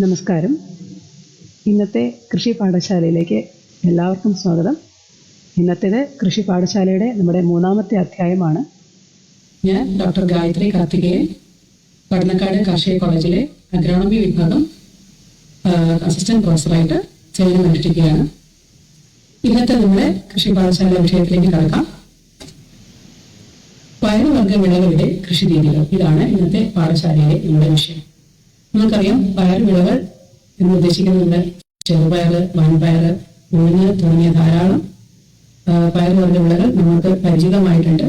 നമസ്കാരം. ഇന്നത്തെ കൃഷി പാഠശാലയിലേക്ക് എല്ലാവർക്കും സ്വാഗതം. ഇന്നത്തേത് കൃഷി പാഠശാലയുടെ നമ്മുടെ 3-ാമത്തെ അധ്യായമാണ്. ഞാൻ ഡോക്ടർ ഗായത്രി കാർത്തികേയൻ, പഠനക്കാട് കാർഷിക കോളേജിലെ അഗ്രോണമി വിഭാഗം അസിസ്റ്റന്റ് പ്രൊഫസറായിട്ട് സേവനമനുഷ്ഠിക്കുകയാണ്. ഇന്നത്തെ നമ്മുടെ കൃഷി പാഠശാല വിഷയത്തിലേക്ക് കടക്കാം. പയറുവർഗ വിളകളുടെ കൃഷി രീതികൾ, ഇതാണ് ഇന്നത്തെ പാഠശാലയിലെ നമ്മുടെ വിഷയം. നമുക്കറിയാം, പയർ വിളകൾ എന്ന് ഉദ്ദേശിക്കുന്നത് ചെറുപയർ, വൻപയർ, ഉഴുന്ന് തുടങ്ങിയ ധാരാളം പയറുവർഗ വിളകൾ നമുക്ക് പരിചിതമായിട്ടുണ്ട്.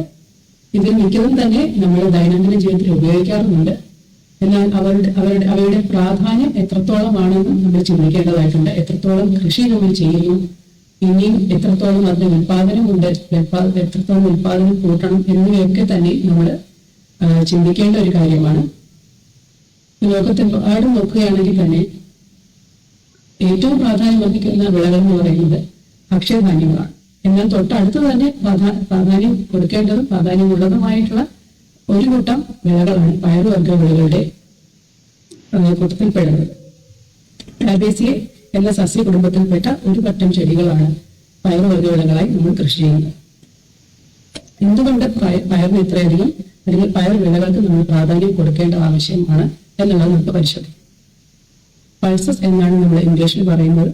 ഇതിൽ മിക്കതും തന്നെ നമ്മൾ ദൈനംദിന ജീവിതത്തിൽ ഉപയോഗിക്കാറുമുണ്ട്. എന്നാൽ അവയുടെ പ്രാധാന്യം എത്രത്തോളമാണെന്ന് നമ്മൾ ചിന്തിക്കേണ്ടതായിട്ടുണ്ട്. എത്രത്തോളം കൃഷി നമ്മൾ ചെയ്യുന്നു, ഇനിയും എത്രത്തോളം അതിന് ഉൽപാദനമുണ്ട്, എത്രത്തോളം ഉൽപാദനം കൂട്ടണം എന്നിവയൊക്കെ തന്നെ നമ്മൾ ചിന്തിക്കേണ്ട ഒരു കാര്യമാണ്. ലോകത്തെമ്പാടും നോക്കുകയാണെങ്കിൽ തന്നെ ഏറ്റവും പ്രാധാന്യം വഹിക്കുന്ന വിളകൾ എന്ന് പറയുന്നത് ഭക്ഷ്യധാന്യങ്ങളാണ്. എന്നാൽ തൊട്ടടുത്ത് തന്നെ പ്രാധാന്യം കൊടുക്കേണ്ടതും പ്രാധാന്യമുള്ളതുമായിട്ടുള്ള ഒരു കൂട്ടം വിളകളാണ് പയറുവർഗ വിളകളുടെ കൂട്ടത്തിൽപ്പെടുന്നത്. ടാബേസിയെ എന്ന സസ്യ കുടുംബത്തിൽപ്പെട്ട ഒരു പറ്റം ചെടികളാണ് പയറുവർഗ വിളകളായി നമ്മൾ കൃഷി ചെയ്യുന്നത്. എന്തുകൊണ്ട് പയറിന് ഇത്രയധികം അല്ലെങ്കിൽ പയർ വിളകൾക്ക് നമ്മൾ പ്രാധാന്യം കൊടുക്കേണ്ട ആവശ്യമാണ് എന്നുള്ളത് നമുക്ക് പരിശോധിക്കാം. പൾസസ് എന്നാണ് നമ്മൾ ഇംഗ്ലീഷിൽ പറയുന്നത്.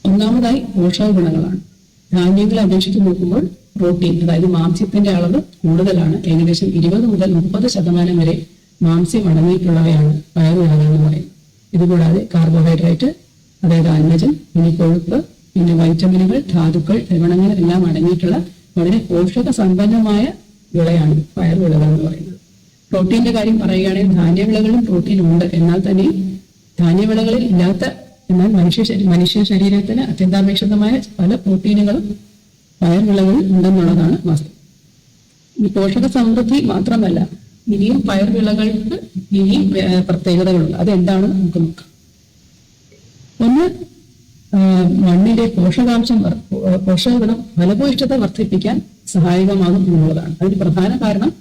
ഒന്നാമതായി പോഷക ഗുണങ്ങളാണ്. ധാന്യങ്ങളെ അപേക്ഷിച്ച് നോക്കുമ്പോൾ പ്രോട്ടീൻ, അതായത് മാംസ്യത്തിന്റെ അളവ് കൂടുതലാണ്. ഏകദേശം 20 മുതൽ 30% വരെ മാംസ്യം അടങ്ങിയിട്ടുള്ളവയാണ് പയറുവിളകൾ എന്ന് പറയുന്നത്. ഇതുകൂടാതെ കാർബോഹൈഡ്രേറ്റ്, അതായത് അന്നജം, പിന്നെ കൊഴുപ്പ്, പിന്നെ വൈറ്റമിനുകൾ, ധാതുക്കൾ, ലവണങ്ങൾ എല്ലാം അടങ്ങിയിട്ടുള്ള വളരെ പോഷക സമ്പന്നമായ വിളയാണ് പയറുവിളകൾ എന്ന് പറയുന്നത്. പ്രോട്ടീന്റെ കാര്യം പറയുകയാണെങ്കിൽ ധാന്യവിളകളിലും പ്രോട്ടീൻ ഉണ്ട്. എന്നാൽ തന്നെ ധാന്യവിളകളിൽ ഇല്ലാത്ത, എന്നാൽ മനുഷ്യ ശരീരത്തിന് അത്യന്താപേക്ഷിതമായ പല പ്രോട്ടീനുകളും പയർവിളകളിൽ ഉണ്ടെന്നുള്ളതാണ് വാസ്തവം. ഈ പോഷക സമൃദ്ധി മാത്രമല്ല, ഇനിയും പയർവിളകൾക്ക് ഇനിയും പ്രത്യേകതകളുണ്ട്. അതെന്താണ് നമുക്ക് നോക്കാം. ഒന്ന്, മണ്ണിന്റെ പോഷകഗുണം ഫലഭൂയിഷ്ഠത വർദ്ധിപ്പിക്കാൻ സഹായകമാകും എന്നുള്ളതാണ്. അതിന് പ്രധാന കാരണം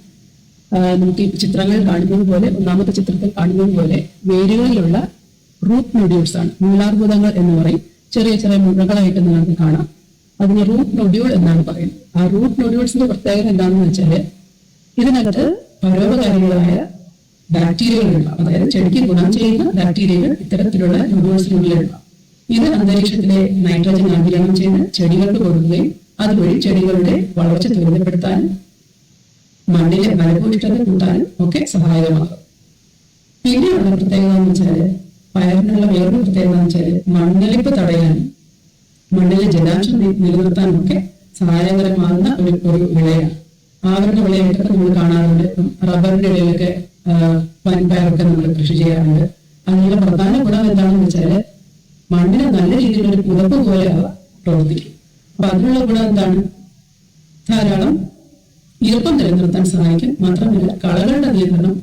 നമുക്ക് ഈ ചിത്രങ്ങൾ കാണുന്നത് പോലെ, ഒന്നാമത്തെ ചിത്രത്തിൽ കാണുന്നത് പോലെ വേരുകളിലുള്ള റൂട്ട് നൊഡ്യൂൾസ് ആണ്. മൂലാർബുദങ്ങൾ എന്ന് പറയും. ചെറിയ ചെറിയ മുഴകളായിട്ട് നിങ്ങൾക്ക് കാണാം. അതിന് റൂട്ട് നൊഡ്യൂൾ എന്നാണ് പറയുന്നത്. ആ റൂട്ട് നൊഡ്യൂൾസിന്റെ പ്രത്യേകത എന്താണെന്ന് വെച്ചാൽ, ഇതിനകത്ത് പരോപകാരികളായ ബാക്ടീരിയകളുണ്ടാവും. അതായത് ചെടിക്ക് ഗുണം ചെയ്യുന്ന ബാക്ടീരിയകൾ ഇത്തരത്തിലുള്ള നൊഡ്യൂൾസിനുള്ളിലുണ്ടാവും. ഇത് അന്തരീക്ഷത്തിലെ നൈട്രജൻ ആഗിരണം ചെയ്ത് ചെടികൾക്ക് കൊടുക്കുകയും അതുവഴി ചെടികളുടെ വളർച്ച ത്വരിതപ്പെടുത്താനും മണ്ണിലെ ഫലഭൂയിഷ്ഠത കൂട്ടാനും ഒക്കെ സഹായകമാകും. പിന്നെയുള്ള പ്രത്യേകത എന്ന് വെച്ചാൽ, പയറിനുള്ള വേറൊരു പ്രത്യേകത എന്ന് വെച്ചാൽ, മണ്ണൊലിപ്പ് തടയാനും മണ്ണിലെ ജലാംശം നിലനിർത്താനും ഒക്കെ സഹായകരമാകുന്ന ഒരു വിളയാണ്. ആവരണ വിളയായിട്ടൊക്കെ നമ്മൾ കാണാറുണ്ട്. റബ്ബറിന്റെ ഇടയിലൊക്കെ വൻപയറൊക്കെ നമ്മൾ കൃഷി ചെയ്യാറുണ്ട്. അതിനുള്ള പ്രധാന ഗുണം എന്താണെന്ന് വെച്ചാൽ, മണ്ണിന് നല്ല രീതിയിലൊരു പുതപ്പ് പോലെ അവ പ്രവർത്തിക്കും. അപ്പൊ അതിനുള്ള ഗുണം എന്താണ്? ധാരാളം ഈർപ്പം നിലനിർത്താൻ സഹായിക്കും. മാത്രമല്ല, കളകളുടെ നിയന്ത്രണം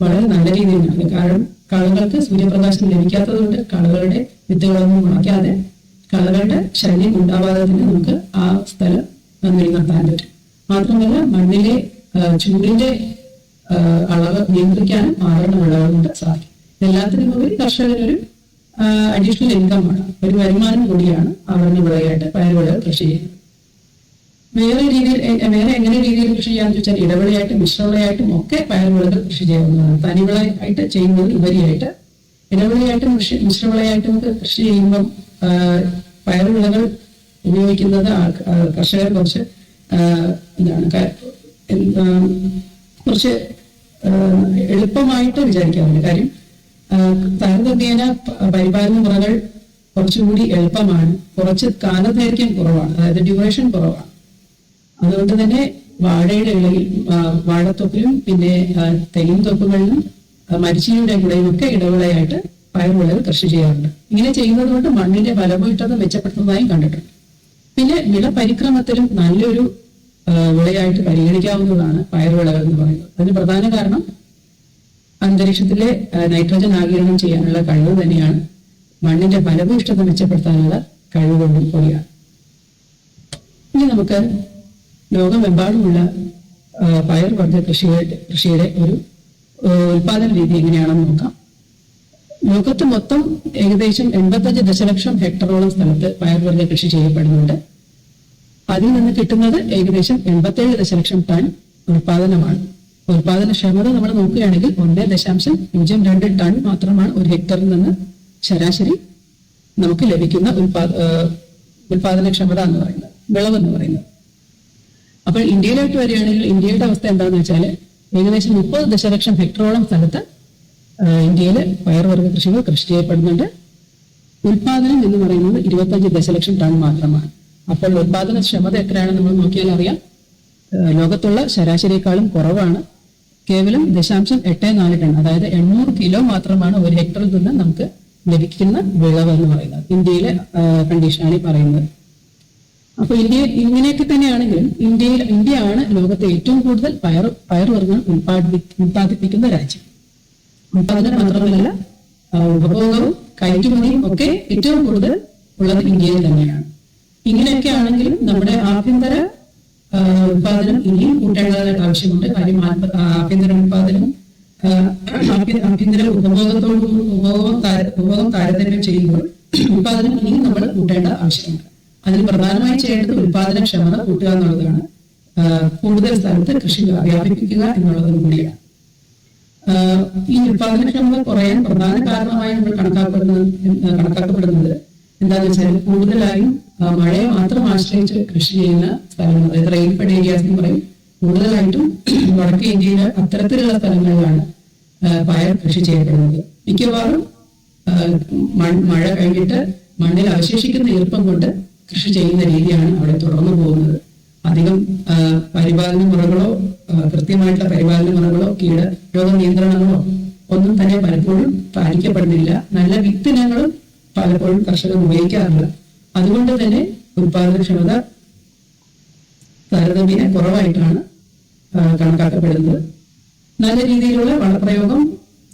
വളരെ നല്ല രീതിയിൽ നടക്കും. കാരണം കളകൾക്ക് സൂര്യപ്രകാശം ലഭിക്കാത്തത് കൊണ്ട് കളകളുടെ വിത്തുകളൊന്നും മുളയ്ക്കാതെ കളകളുടെ ശല്യം ഉണ്ടാവാതെ തന്നെ നമുക്ക് ആ സ്ഥലം നിലനിർത്താൻ പറ്റും. മാത്രമല്ല, മണ്ണിലെ ചൂടിന്റെ അളവ് നിയന്ത്രിക്കാനും ആവരണ വിളകൾ കൊണ്ട് സാധിക്കും. എല്ലാത്തിനും ഉപരി കർഷകരൊരു അഡീഷണൽ ഇൻകമാണ്, ഒരു വരുമാനം കൂടിയാണ് ആവരണ വിളയായിട്ട് പയറുവിളകൾ കൃഷി ചെയ്യുന്നത്. വേറെ എങ്ങനെ രീതിയിൽ കൃഷി ചെയ്യാന്ന് ചോദിച്ചാൽ, ഇടവിളയായിട്ടും മിശ്രവിളയായിട്ടും ഒക്കെ പയറുവിളകൾ കൃഷി ചെയ്യാവുന്നതാണ്. തനിവിളയായിട്ട് ചെയ്യുന്നതിന് ഉപരിയായിട്ട് ഇടവിളയായിട്ടും മിശ്രവിളയായിട്ടും ഒക്കെ കൃഷി ചെയ്യുമ്പം പയറുവിളകൾ ഉപയോഗിക്കുന്നത് കർഷകർ കുറച്ച് കുറച്ച് എളുപ്പമായിട്ട് വിചാരിക്കാറുണ്ട്. കാര്യം താരതമ്യേന പരിപാലന മുറകൾ കുറച്ചുകൂടി എളുപ്പമാണ്, കുറച്ച് കാലദൈർഘ്യം കുറവാണ്, അതായത് ഡ്യൂറേഷൻ കുറവാണ്. അതുകൊണ്ട് തന്നെ വാഴയുടെ ഇടയിൽ, വാഴത്തൊപ്പിലും പിന്നെ തെങ്ങിൻ തൊപ്പുകളിലും മരിച്ചിയുടെ ഇടയിലും ഒക്കെ ഇടവിളയായിട്ട് പയറുവിളകൾ കൃഷി ചെയ്യാറുണ്ട്. ഇങ്ങനെ ചെയ്യുന്നത് കൊണ്ട് മണ്ണിന്റെ ഫലഭൂയിഷ്ഠത മെച്ചപ്പെടുത്തുന്നതായും കണ്ടിട്ടുണ്ട്. പിന്നെ വിള പരിക്രമത്തിലും നല്ലൊരു വിളയായിട്ട് പരിഗണിക്കാവുന്നതാണ് പയറുവിളകൾ എന്ന് പറയുന്നത്. അതിന് പ്രധാന കാരണം അന്തരീക്ഷത്തിലെ നൈട്രജൻ ആഗിരണം ചെയ്യാനുള്ള കഴിവ് തന്നെയാണ് മണ്ണിന്റെ ഫലഭൂയിഷ്ഠത മെച്ചപ്പെടുത്താനുള്ള കഴിവ് കൂടിയാണ്. ഇനി നമുക്ക് ലോകമെമ്പാടുമുള്ള പയർവർഗ കൃഷിയുടെ ഒരു ഉൽപാദന രീതി എങ്ങനെയാണെന്ന് നോക്കാം. ലോകത്ത് മൊത്തം ഏകദേശം 85 ദശലക്ഷം ഹെക്ടറോളം സ്ഥലത്ത് പയർവർഗ്ഗ കൃഷി ചെയ്യപ്പെടുന്നുണ്ട്. അതിൽ നിന്ന് കിട്ടുന്നത് ഏകദേശം 87 ദശലക്ഷം ടൺ ഉൽപാദനമാണ്. ഉൽപാദനക്ഷമത നമ്മൾ നോക്കുകയാണെങ്കിൽ 1.02 ടൺ മാത്രമാണ് ഒരു ഹെക്ടറിൽ നിന്ന് ശരാശരി നമുക്ക് ലഭിക്കുന്ന ഉൽപാദനക്ഷമത എന്ന് പറയുന്നത്, വിളവെന്ന് പറയുന്നത്. അപ്പോൾ ഇന്ത്യയിലോട്ട് വരികയാണെങ്കിൽ ഇന്ത്യയുടെ അവസ്ഥ എന്താണെന്ന് വെച്ചാൽ ഏകദേശം 30 ദശലക്ഷം ഹെക്ടറോളം സ്ഥലത്ത് ഇന്ത്യയിൽ പയർവർഗ്ഗ കൃഷികൾ കൃഷി ചെയ്യപ്പെടുന്നുണ്ട്. ഉൽപാദനം എന്ന് പറയുന്നത് 25 ദശലക്ഷം ടൺ മാത്രമാണ്. അപ്പോൾ ഉൽപാദനക്ഷമത എത്രയാണെന്ന് നമ്മൾ നോക്കിയാൽ അറിയാം, ലോകത്തുള്ള ശരാശരിയേക്കാളും കുറവാണ്. കേവലം 0.84 ടൺ, അതായത് 800 കിലോ മാത്രമാണ് ഒരു ഹെക്ടറിൽ നിന്ന് നമുക്ക് ലഭിക്കുന്ന വിളവ് എന്ന് പറയുന്നത്. ഇന്ത്യയിലെ കണ്ടീഷനാണ് ഈ പറയുന്നത്. അപ്പൊ ഇങ്ങനെയൊക്കെ തന്നെയാണെങ്കിലും ഇന്ത്യയാണ് ലോകത്തെ ഏറ്റവും കൂടുതൽ പയർവർഗ്ഗങ്ങൾ ഉൽപ്പാദിപ്പിക്കുന്ന രാജ്യം. ഉൽപാദനം മാത്രമല്ല, ഉപഭോഗവും കയറ്റുമതിയും ഒക്കെ ഏറ്റവും കൂടുതൽ ഉള്ളത് ഇന്ത്യയിൽ തന്നെയാണ്. ഇങ്ങനെയൊക്കെ ആണെങ്കിലും നമ്മുടെ ആഭ്യന്തര ഉൽപാദനം ഇനിയും കൂട്ടേണ്ടതായിട്ട് ആവശ്യമുണ്ട്. കാര്യം ആഭ്യന്തര ഉൽപാദനവും ആഭ്യന്തര ഉപഭോഗം താരതമ്യം ചെയ്യുമ്പോൾ ഉൽപാദനം ഇനിയും നമ്മൾ കൂട്ടേണ്ട ആവശ്യമുണ്ട്. അതിന് പ്രധാനമായി ചെയ്യേണ്ടത് ഉൽപാദനക്ഷമത കൂട്ടുക എന്നുള്ളതാണ്. കൂടുതൽ സ്ഥലത്ത് കൃഷി വ്യാപിപ്പിക്കുക എന്നുള്ളതും കൂടിയാണ്. ഈ ഉൽപാദനക്ഷമത കുറയാൻ പ്രധാന കാരണമായി നമ്മൾ കണക്കാക്കപ്പെടുന്നത് എന്താണെന്ന് വെച്ചാൽ കൂടുതലായും മഴയെ മാത്രം ആശ്രയിച്ച് കൃഷി ചെയ്യുന്ന സ്ഥലങ്ങൾ, അതായത് റെയിൻഫെഡ് ഏരിയാസ് എന്ന് പറയും. കൂടുതലായിട്ടും വടക്കേ ഇന്ത്യയിലെ അത്തരത്തിലുള്ള സ്ഥലങ്ങളിലാണ് പയർ കൃഷി ചെയ്യപ്പെടുന്നത്. മിക്കവാറും മഴ കഴിഞ്ഞിട്ട് മണ്ണിൽ അവശേഷിക്കുന്ന ഈർപ്പം കൊണ്ട് കൃഷി ചെയ്യുന്ന രീതിയാണ് അവിടെ തുടർന്നു പോകുന്നത്. അധികം പരിപാലന മുറകളോ കൃത്യമായിട്ടുള്ള പരിപാലന മുറകളോ കീടരോഗ നിയന്ത്രണങ്ങളോ ഒന്നും തന്നെ പലപ്പോഴും പാലിക്കപ്പെടുന്നില്ല. നല്ല വിത്തിനങ്ങളും പലപ്പോഴും കർഷകർ ഉപയോഗിക്കാറില്ല. അതുകൊണ്ട് തന്നെ ഉൽപാദനക്ഷമത താരതമ്യേന കുറവായിട്ടാണ് കണക്കാക്കപ്പെടുന്നത്. നല്ല രീതിയിലുള്ള വളപ്രയോഗം,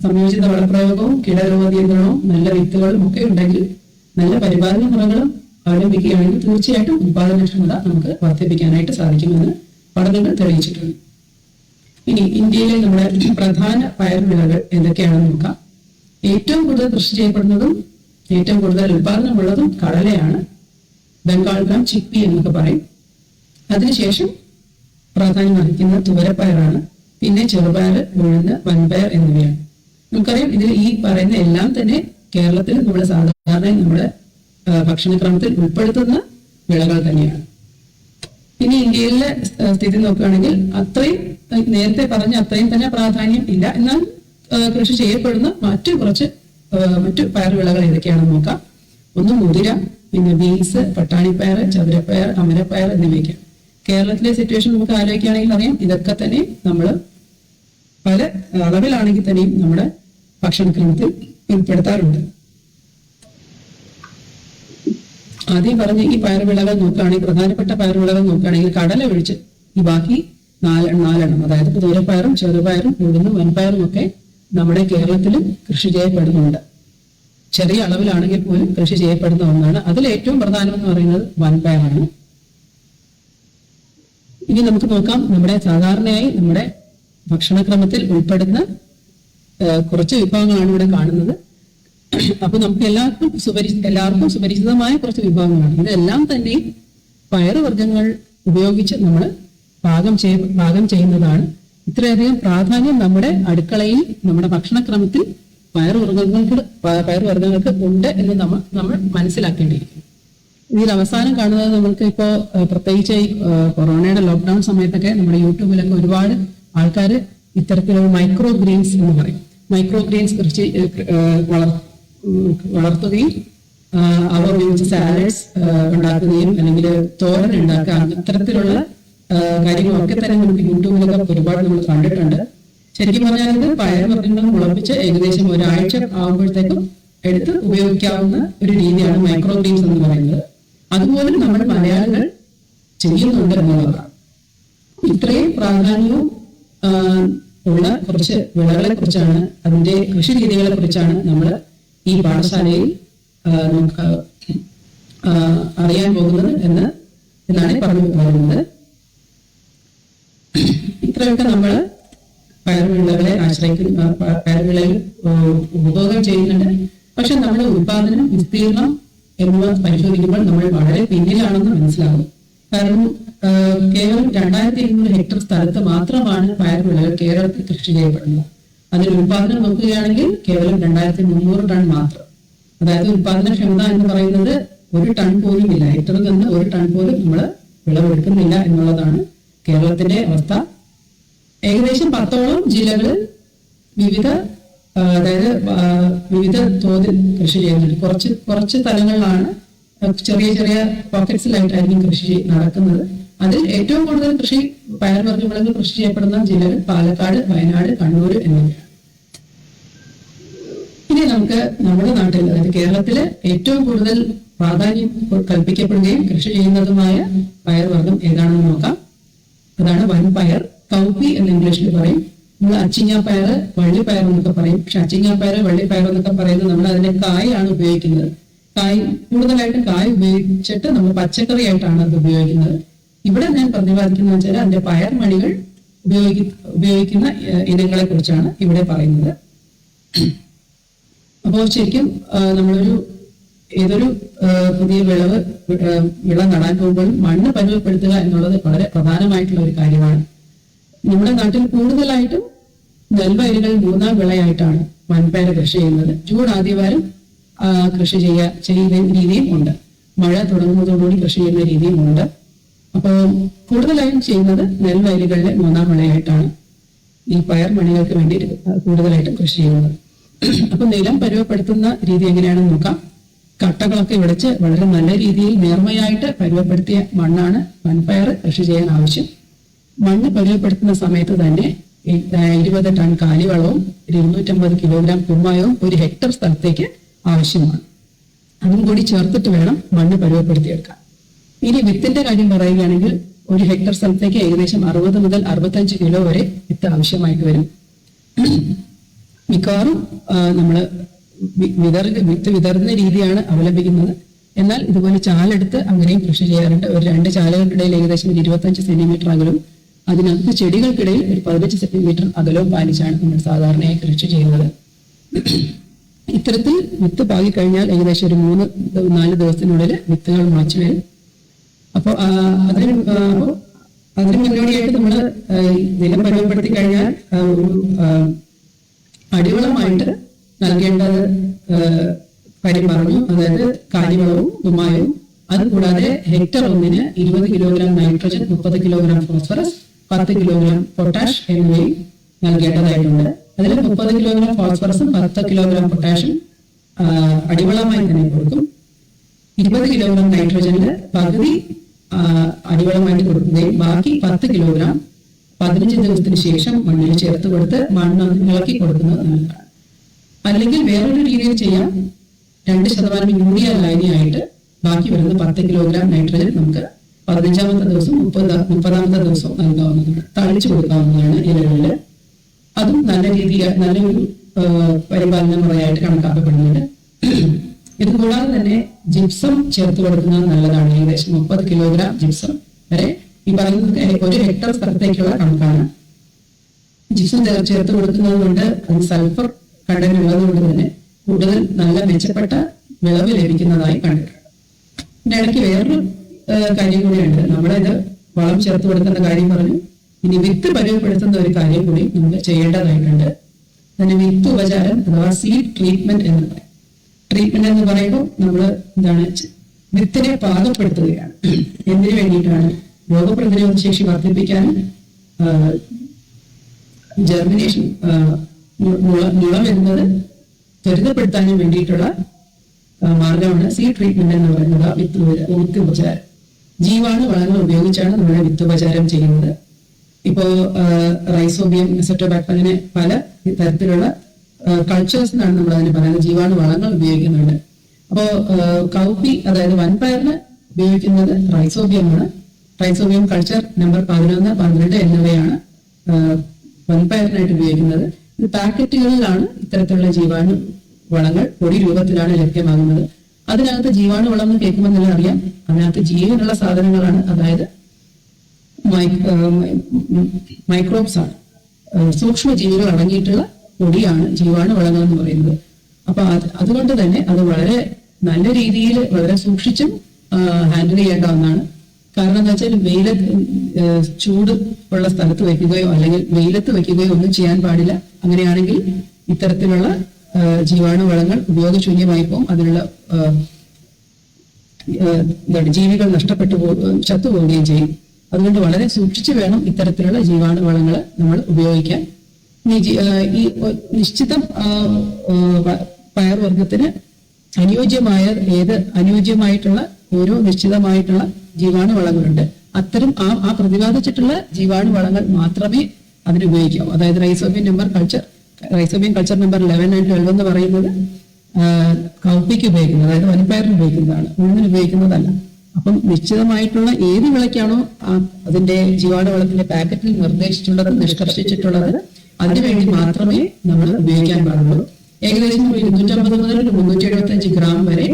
സംയോജിത വളപ്രയോഗവും കീടരോഗ നിയന്ത്രണവും നല്ല വിത്തുകളും ഒക്കെ ഉണ്ടെങ്കിൽ, നല്ല പരിപാലന മുറകളും അവലംബിക്കുകയാണെങ്കിൽ തീർച്ചയായിട്ടും ഉൽപാദനക്ഷമത നമുക്ക് വർദ്ധിപ്പിക്കാനായിട്ട് സാധിക്കുമെന്ന് പഠനങ്ങൾ തെളിയിച്ചിട്ടുണ്ട്. ഇനി ഇന്ത്യയിലെ നമ്മുടെ പ്രധാന പയർവിളകൾ എന്തൊക്കെയാണെന്ന് നോക്കാം. ഏറ്റവും കൂടുതൽ കൃഷി ചെയ്യപ്പെടുന്നതും ഏറ്റവും കൂടുതൽ ഉൽപാദനമുള്ളതും കടലയാണ്. ബംഗാൾ ഗ്രാം, ചിപ്പി എന്നൊക്കെ പറയും. അതിനുശേഷം പ്രാധാന്യം അർഹിക്കുന്ന തുവരപ്പയറാണ്. പിന്നെ ചെറുപയർ, ഉഴുന്ന്, വൻപയർ എന്നിവയാണ്. നമുക്കറിയാം ഇതിൽ ഈ പറയുന്ന എല്ലാം തന്നെ കേരളത്തിൽ നമ്മൾ സാധാരണ നമ്മുടെ ഭക്ഷണക്രമത്തിൽ ഉൾപ്പെടുത്തുന്ന വിളകൾ തന്നെയാണ്. ഇനി ഇന്ത്യയിലെ സ്ഥിതി നോക്കുകയാണെങ്കിൽ അത്രയും നേരത്തെ പറഞ്ഞ അത്രയും തന്നെ പ്രാധാന്യം ഇല്ല. എന്നാൽ കൃഷി ചെയ്യപ്പെടുന്ന മറ്റു പയർവിളകൾ ഏതൊക്കെയാണെന്ന് നോക്കാം. ഒന്ന് മുതിര, പിന്നെ ബീൻസ്, പട്ടാണിപ്പയർ, ചതുരപ്പയർ, അമരപ്പയർ എന്നിവയൊക്കെയാണ്. കേരളത്തിലെ സിറ്റുവേഷൻ നമുക്ക് ആലോചിക്കുകയാണെങ്കിൽ അറിയാം, ഇതൊക്കെ തന്നെ നമ്മൾ പല അളവിലാണെങ്കിൽ തന്നെയും നമ്മുടെ ഭക്ഷണക്രമത്തിൽ ഉൾപ്പെടുത്താറുണ്ട്. ആദ്യം പറഞ്ഞ ഈ പയർവിളകൾ നോക്കുകയാണെങ്കിൽ, പ്രധാനപ്പെട്ട പയർവിളകൾ നോക്കുകയാണെങ്കിൽ കടല ഒഴിച്ച് ഈ ബാക്കി നാലെണ്ണം, അതായത് തുവരപ്പയറും ചെറുപയറും ഉഴുന്നും വൻപയറും ഒക്കെ നമ്മുടെ കേരളത്തിലും കൃഷി ചെയ്യപ്പെടുന്നുണ്ട്. ചെറിയ അളവിലാണെങ്കിൽ പോലും കൃഷി ചെയ്യപ്പെടുന്ന ഒന്നാണ്. അതിൽ ഏറ്റവും പ്രധാനം എന്ന് പറയുന്നത് വൻപയറാണ്. ഇനി നമുക്ക് നോക്കാം, നമ്മുടെ സാധാരണയായി നമ്മുടെ ഭക്ഷണക്രമത്തിൽ ഉൾപ്പെടുന്ന കുറച്ച് വിഭവങ്ങളാണ് ഇവിടെ കാണുന്നത്. അപ്പൊ നമുക്ക് എല്ലാവർക്കും സുപരിചിതമായ കുറച്ച് വിഭവങ്ങളാണ്. ഇതെല്ലാം തന്നെ പയറുവർഗ്ഗങ്ങൾ ഉപയോഗിച്ച് നമ്മൾ പാകം ചെയ്യുന്നതാണ്. ഇത്രയധികം പ്രാധാന്യം നമ്മുടെ അടുക്കളയിൽ, നമ്മുടെ ഭക്ഷണക്രമത്തിൽ പയറുവർഗ്ഗങ്ങൾക്ക് ഉണ്ട് എന്ന് നമ്മൾ മനസ്സിലാക്കേണ്ടിയിരിക്കുന്നു. ഇതിൽ അവസാനം കാണുന്നത് നമ്മൾക്ക് ഇപ്പോ പ്രത്യേകിച്ച് ഈ കൊറോണയുടെ ലോക്ക്ഡൌൺ സമയത്തൊക്കെ നമ്മുടെ യൂട്യൂബിലൊക്കെ ഒരുപാട് ആൾക്കാർ ഇത്തരത്തിലുള്ള മൈക്രോ ഗ്രീൻസ് എന്ന് പറയും, മൈക്രോ ഗ്രീൻസ് കൃഷി വളർത്തുകയും അവ ഉപയോഗിച്ച് സാലഡ്സ് ഉണ്ടാക്കുകയും അല്ലെങ്കിൽ തോരൻ ഉണ്ടാക്കുക, ഇത്തരത്തിലുള്ള കാര്യങ്ങളൊക്കെ തന്നെ നമുക്ക് യൂട്യൂബിലൊക്കെ ഒരുപാട് നമ്മൾ കണ്ടിട്ടുണ്ട്. ശരിക്കും പറഞ്ഞാൽ ഇത് പയർവർഗ്ഗങ്ങൾ മുളപ്പിച്ച് ഏകദേശം ഒരാഴ്ച ആകുമ്പോഴത്തേക്കും എടുത്ത് ഉപയോഗിക്കാവുന്ന ഒരു രീതിയാണ് മൈക്രോ ഗ്രീൻസ് എന്ന് പറയുന്നത്. അതുപോലെ നമ്മുടെ മലയാളികൾ ചെയ്യുന്നുണ്ട് എന്നുള്ളതാണ്. ഇത്രയും പ്രാധാന്യവും ഉള്ള കുറച്ച് വിളകളെ കുറിച്ചാണ്, അതിന്റെ കൃഷി രീതികളെ കുറിച്ചാണ് നമ്മൾ ഈ പാഠശാലയിൽ നമുക്ക് അറിയാൻ പോകുന്നത് എന്നാണ് പറഞ്ഞു പോകുന്നത്. ഇത്രയൊക്കെ നമ്മൾ പയർവിളകളെ ആശ്രയിക്കുന്ന പയർവിളയിൽ ഉപഭോഗം ചെയ്യുന്നുണ്ട്. പക്ഷെ നമ്മുടെ ഉത്പാദനം വിസ്തീർണം എന്നിവ പരിശോധിക്കുമ്പോൾ നമ്മൾ വളരെ പിന്നിലാണെന്ന് മനസ്സിലാകും. കാരണം കേവലം 2200 ഹെക്ടർ സ്ഥലത്ത് മാത്രമാണ് പയർവിളകൾ കേരളത്തിൽ കൃഷി ചെയ്യപ്പെടുന്നത്. അതിൽ ഉത്പാദനം നോക്കുകയാണെങ്കിൽ കേവലം 2300 ടൺ മാത്രം. അതായത് ഉത്പാദനക്ഷമത എന്ന് പറയുന്നത് 1 ടൺ പോലും ഇല്ല. ഹെക്ടറിൽ നിന്ന് 1 ടൺ പോലും നമ്മൾ വിളവെടുക്കുന്നില്ല എന്നുള്ളതാണ് കേരളത്തിന്റെ അവസ്ഥ. ഏകദേശം 10ഓളം ജില്ലകളിൽ വിവിധ തോതിൽ കൃഷി ചെയ്യുന്നുണ്ട്. കുറച്ച് സ്ഥലങ്ങളിലാണ് ചെറിയ ചെറിയ പോക്കറ്റ്സിലായിട്ടായിരിക്കും കൃഷി നടക്കുന്നത്. അതിൽ ഏറ്റവും കൂടുതൽ പയർവർഗ്ഗവിളകൾ കൃഷി ചെയ്യപ്പെടുന്ന ജില്ലകൾ പാലക്കാട്, വയനാട്, കണ്ണൂർ എന്നിവയാണ്. ഇനി നമുക്ക് നമ്മുടെ നാട്ടിൽ, അതായത് കേരളത്തില് ഏറ്റവും കൂടുതൽ പ്രാധാന്യം കൽപ്പിക്കപ്പെടുകയും കൃഷി ചെയ്യുന്നതുമായ പയർവർഗ്ഗം ഏതാണെന്ന് നോക്കാം. അതാണ് വൻപയർ. കൗപ്പി എന്ന് ഇംഗ്ലീഷിൽ പറയും. നമ്മൾ അച്ചിങ്ങാപ്പയർ, വള്ളിപ്പയർ എന്നൊക്കെ പറയും. പക്ഷെ അച്ചിങ്ങാപ്പയർ, വള്ളിപ്പയർ എന്നൊക്കെ പറയുന്നത് നമ്മൾ അതിന്റെ കായാണ് ഉപയോഗിക്കുന്നത്. കൂടുതലായിട്ടും കായ് ഉപയോഗിച്ചിട്ട് നമ്മൾ പച്ചക്കറി ആയിട്ടാണ് അത് ഉപയോഗിക്കുന്നത്. ഇവിടെ ഞാൻ പ്രതിപാദിക്കുന്നത് വെച്ചാൽ അതിന്റെ പയർമണികൾ ഉപയോഗിക്കുന്ന ഇനങ്ങളെ കുറിച്ചാണ് ഇവിടെ പറയുന്നത്. അപ്പോൾ ശരിക്കും ഏതൊരു പുതിയ വിള നടാൻ പോകുമ്പോൾ മണ്ണ് പരുവപ്പെടുത്തുക എന്നുള്ളത് വളരെ പ്രധാനമായിട്ടുള്ള ഒരു കാര്യമാണ്. നമ്മുടെ നാട്ടിൽ കൂടുതലായിട്ടും നെൽവയലുകൾ 3-ാം വിളയായിട്ടാണ് വൻപയർ കൃഷി ചെയ്യുന്നത്. ജൂൺ ആദ്യവാരം കൃഷി ചെയ്യുന്ന രീതിയും ഉണ്ട്. മഴ തുടങ്ങുന്നതോടുകൂടി കൃഷി ചെയ്യുന്ന രീതിയും ഉണ്ട്. അപ്പോൾ കൂടുതലായും ചെയ്യുന്നത് നെൽവയലുകളിലെ 3-ാം വിളയായിട്ടാണ് ഈ പയർ മണികൾക്ക് വേണ്ടി കൂടുതലായിട്ടും കൃഷി ചെയ്യുന്നത്. അപ്പൊ നിലം പരുവപ്പെടുത്തുന്ന രീതി എങ്ങനെയാണെന്ന് നോക്കാം. കട്ടകളൊക്കെ വിളിച്ച് വളരെ നല്ല രീതിയിൽ നേർമയായിട്ട് പരുവപ്പെടുത്തിയ മണ്ണാണ് വൻപയർ കൃഷി ചെയ്യാൻ ആവശ്യം. മണ്ണ് പരുവപ്പെടുത്തുന്ന സമയത്ത് തന്നെ 20 ടൺ കാലിവളവും 250 കിലോഗ്രാം കുമ്മായവും 1 ഹെക്ടർ സ്ഥലത്തേക്ക് ആവശ്യമാണ്. അതും കൂടി ചേർത്തിട്ട് വേണം മണ്ണ് പരുവപ്പെടുത്തിയെടുക്കാൻ. ഇനി വിത്തിന്റെ കാര്യം പറയുകയാണെങ്കിൽ 1 ഹെക്ടർ സ്ഥലത്തേക്ക് ഏകദേശം 60 മുതൽ 65 കിലോ വരെ വിത്ത് ആവശ്യമായിട്ട് വരും. മിക്കവാറും നമ്മള് വിത്ത് വിതറുന്ന രീതിയാണ് അവലംബിക്കുന്നത്. എന്നാൽ ഇതുപോലെ ചാലെടുത്ത് അങ്ങനെയും കൃഷി ചെയ്യാറുണ്ട്. ഒരു 2 ചാലുകൾക്കിടയിൽ ഏകദേശം 25 സെന്റിമീറ്റർ അകലും അതിനകത്ത് ചെടികൾക്കിടയിൽ ഒരു 15 സെന്റിമീറ്റർ അകലവും പാലിച്ചാണ് നമ്മൾ സാധാരണയായി കൃഷി ചെയ്യുന്നത്. ഇത്തരത്തിൽ വിത്ത് പാകിക്കഴിഞ്ഞാൽ ഏകദേശം ഒരു 3-4 ദിവസത്തിനുള്ളിൽ വിത്തുകൾ മുളച്ചു വരും. അപ്പോൾ അതിന് മുന്നോടിയായിട്ട് നമ്മൾ നിലം പരുവപ്പെടുത്തി കഴിഞ്ഞാൽ ഒരു അടിവളമായിട്ട് നൽകേണ്ടത് കാര്യം പറഞ്ഞു. അതായത് കാലിവളവും കുമ്മായവും. അതുകൂടാതെ ഹെക്ടർ ഒന്നിന് 20 kilogram nitrogen, 30 kilogram phosphorus, 10 kilogram potash എന്നിവയും നൽകേണ്ടതായിട്ടുണ്ട്. അതിൽ 30 കിലോഗ്രാം ഫോസ്ഫറസും 10 കിലോഗ്രാം പൊട്ടാഷും അടിവളമായി തന്നെ കൊടുക്കും. 20 കിലോഗ്രാം നൈട്രജനില് പകുതി അടിവളമായിട്ട് കൊടുക്കുകയും ബാക്കി 10 കിലോഗ്രാം 15 ദിവസത്തിന് ശേഷം മണ്ണിൽ ചേർത്ത് കൊടുത്ത് മണ്ണ് ഇളക്കി കൊടുക്കുന്നത് നല്ലതാണ്. അല്ലെങ്കിൽ വേറൊരു രീതിയിൽ ചെയ്യാം. 2% യൂറിയ ലായനിയായിട്ട് ബാക്കി വരുന്ന 10 കിലോഗ്രാം നൈട്രജൻ നമുക്ക് 15ാമത്തെ ദിവസം 30ാമത്തെ ദിവസം നൽകാവുന്നതാണ്. തളിച്ചു കൊടുക്കാവുന്നതാണ് ഇലകളിൽ. അതും നല്ലൊരു പരിപാലന മുറയായിട്ട് കണക്കാക്കപ്പെടുന്നുണ്ട്. ഇതുകൂടാതെ തന്നെ ജിപ്സം ചേർത്ത് കൊടുക്കുന്നത് നല്ലതാണ്. ഏകദേശം 30 കിലോഗ്രാം ജിപ്സം വരെ. ഈ പറയുന്നത് 1 ഹെക്ടർ സ്ഥലത്തേക്കുള്ള കണക്കാണ്. ജിപ്സം ചേർത്ത് കൊടുക്കുന്നത് കൊണ്ട് അത് സൾഫർ കണ്ടന്റ് ഉള്ളത് കൊണ്ട് തന്നെ കൂടുതൽ നല്ല മെച്ചപ്പെട്ട വിളവ് ലഭിക്കുന്നതായി കണ്ടിട്ടുണ്ട്. ഇതിന്റെ ഇടയ്ക്ക് വേറൊരു കാര്യം കൂടിയുണ്ട്. നമ്മളിത് വളം ചേർത്ത് കൊടുക്കുന്ന കാര്യം പറഞ്ഞു. ഇനി വിത്ത് പരുവപ്പെടുത്തുന്ന ഒരു കാര്യം കൂടി നമുക്ക് ചെയ്യേണ്ടതായിട്ടുണ്ട്. അതിന് വിത്ത് ഉപചാരം അഥവാ സീഡ് ട്രീറ്റ്മെന്റ് എന്ന് പറയും. ട്രീറ്റ്മെന്റ് എന്ന് പറയുമ്പോൾ നമ്മൾ വിത്തിനെ പാകപ്പെടുത്തുകയാണ്. എന്തിനു വേണ്ടിയിട്ടാണ്? രോഗപ്രതിരോധ ശേഷി വർദ്ധിപ്പിക്കാനും ജെർമിനേഷൻ മുള വരുന്നത് ത്വരിതപ്പെടുത്താനും വേണ്ടിയിട്ടുള്ള മാർഗമാണ് സീഡ് ട്രീറ്റ്മെന്റ് എന്ന് പറയുന്നത്. വിത്ത് ഉപചാരം ജീവാണു വളങ്ങൾ ഉപയോഗിച്ചാണ് നമ്മൾ വിത്ത് ഉപചാരം ചെയ്യുന്നത്. ഇപ്പോ റൈസോബിയം, മെസോറ്റോബാക്ടർ, പല തരത്തിലുള്ള കൾച്ചേഴ്സ് എന്നാണ് നമ്മൾ അതിന് പറയുന്നത്. ജീവാണു വളങ്ങൾ ഉപയോഗിക്കുന്നുണ്ട്. അപ്പോ കൗപ്പി, അതായത് വൻപയറിന് ഉപയോഗിക്കുന്നത് റൈസോബിയമാണ്. റൈസോബിയം കൾച്ചർ നമ്പർ 11, 12 എന്നിവയാണ് വൻപയറിനായിട്ട് ഉപയോഗിക്കുന്നത്. ഇത് പാക്കറ്റുകളിലാണ് ഇത്തരത്തിലുള്ള ജീവാണു വളങ്ങൾ പൊടി രൂപത്തിലാണ് ലഭ്യമാകുന്നത്. അതിനകത്ത് ജീവാണു വളം എന്ന് കേൾക്കുമ്പോൾ തന്നെ അറിയാം, അതിനകത്ത് ജീവനുള്ള സാധനങ്ങളാണ്. അതായത് മൈക്രോബ്സ് ആണ്. സൂക്ഷ്മജീവികൾ അടങ്ങിയിട്ടുള്ള പൊടിയാണ് ജീവാണുവളങ്ങൾ എന്ന് പറയുന്നത്. അപ്പൊ അതുകൊണ്ട് തന്നെ അത് വളരെ നല്ല രീതിയിൽ വളരെ സൂക്ഷിച്ചും ഹാൻഡിൽ ചെയ്യേണ്ട ഒന്നാണ്. കാരണം എന്താ വെച്ചാൽ ചൂട് ഉള്ള സ്ഥലത്ത് വെക്കുകയോ അല്ലെങ്കിൽ വെയിലത്ത് വെക്കുകയോ ഒന്നും ചെയ്യാൻ പാടില്ല. അങ്ങനെയാണെങ്കിൽ ഇത്തരത്തിലുള്ള ജീവാണുവളങ്ങൾ ഉപയോഗശൂന്യമായി പോകും. അതിനുള്ള ജീവികൾ ചത്തുപോവുകയും ചെയ്യും. അതുകൊണ്ട് വളരെ സൂക്ഷിച്ചു വേണം ഇത്തരത്തിലുള്ള ജീവാണുവളങ്ങൾ നമ്മൾ ഉപയോഗിക്കാൻ. ഈ നിശ്ചിത പയർവർഗത്തിന് അനുയോജ്യമായിട്ടുള്ള ഓരോ നിശ്ചിതമായിട്ടുള്ള ജീവാണുവളങ്ങളുണ്ട്. അത്തരം ആ പ്രതിപാദിച്ചിട്ടുള്ള ജീവാണുവളങ്ങൾ മാത്രമേ അതിന് ഉപയോഗിക്കാവൂ. അതായത് റൈസോബിയം കൾച്ചർ നമ്പർ 11 and 12 എന്ന് പറയുന്നത് കൗപ്പിക്ക് ഉപയോഗിക്കുന്നത്, അതായത് വൻപയറിന് ഉപയോഗിക്കുന്നതാണ്, ഉഴുന്നിന് ഉപയോഗിക്കുന്നതല്ല. അപ്പം നിശ്ചിതമായിട്ടുള്ള ഏത് വിളയ്ക്കാണോ അതിന്റെ ജീവാണുവളത്തിന്റെ പാക്കറ്റിൽ നിഷ്കർഷിച്ചിട്ടുള്ളത് അതിനുവേണ്ടി മാത്രമേ നമ്മൾ ഉപയോഗിക്കാൻ പാടുള്ളൂ. ഏകദേശം 250 മുതൽ 375 ഗ്രാം വരെ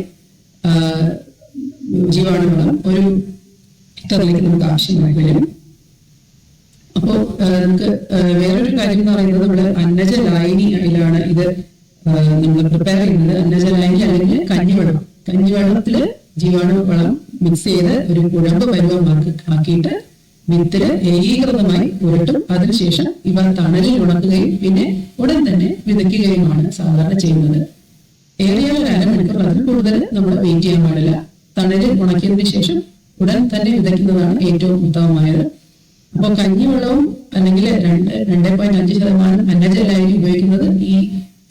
ജീവാണുവളം ഒരു ലിറ്ററിലേക്ക് നമുക്ക് ആവശ്യമായി വരും. അപ്പോ നമുക്ക് വേറൊരു കാര്യം എന്ന് പറയുന്നത് നമ്മുടെ അന്നജ ലായനിയിലാണ് ഇത് നമ്മൾ പ്രിപ്പയർ ചെയ്യുന്നത്. അന്നജ ലായനി അല്ലെങ്കിൽ കഞ്ഞിവെള്ളത്തില് ജീവാണുവളം മിക്സ് ചെയ്ത് ഒരു കുഴമ്പ് പരുവമാക്കിയിട്ട് വിത്തില് ഏകീകൃതമായി പുരട്ടും. അതിനുശേഷം ഇവ തണലിൽ ഉണക്കുകയും പിന്നെ ഉടൻ തന്നെ വിതയ്ക്കുകയുമാണ് സാധാരണ ചെയ്യുന്നത്. ഏറിയാൽ അരമണിക്കൂർ, അതിൽ കൂടുതൽ നമ്മൾ വെയിറ്റ് ചെയ്യാൻ പാടില്ല. തണലിൽ ഉണക്കിയതിനു ശേഷം ഉടൻ തന്നെ വിതയ്ക്കുന്നതാണ് ഏറ്റവും ഉത്തമമായത്. അപ്പോൾ കഞ്ഞിവെള്ളവും അല്ലെങ്കിൽ 2.5% അന്നജ ലായനി ഉപയോഗിക്കുന്നത് ഈ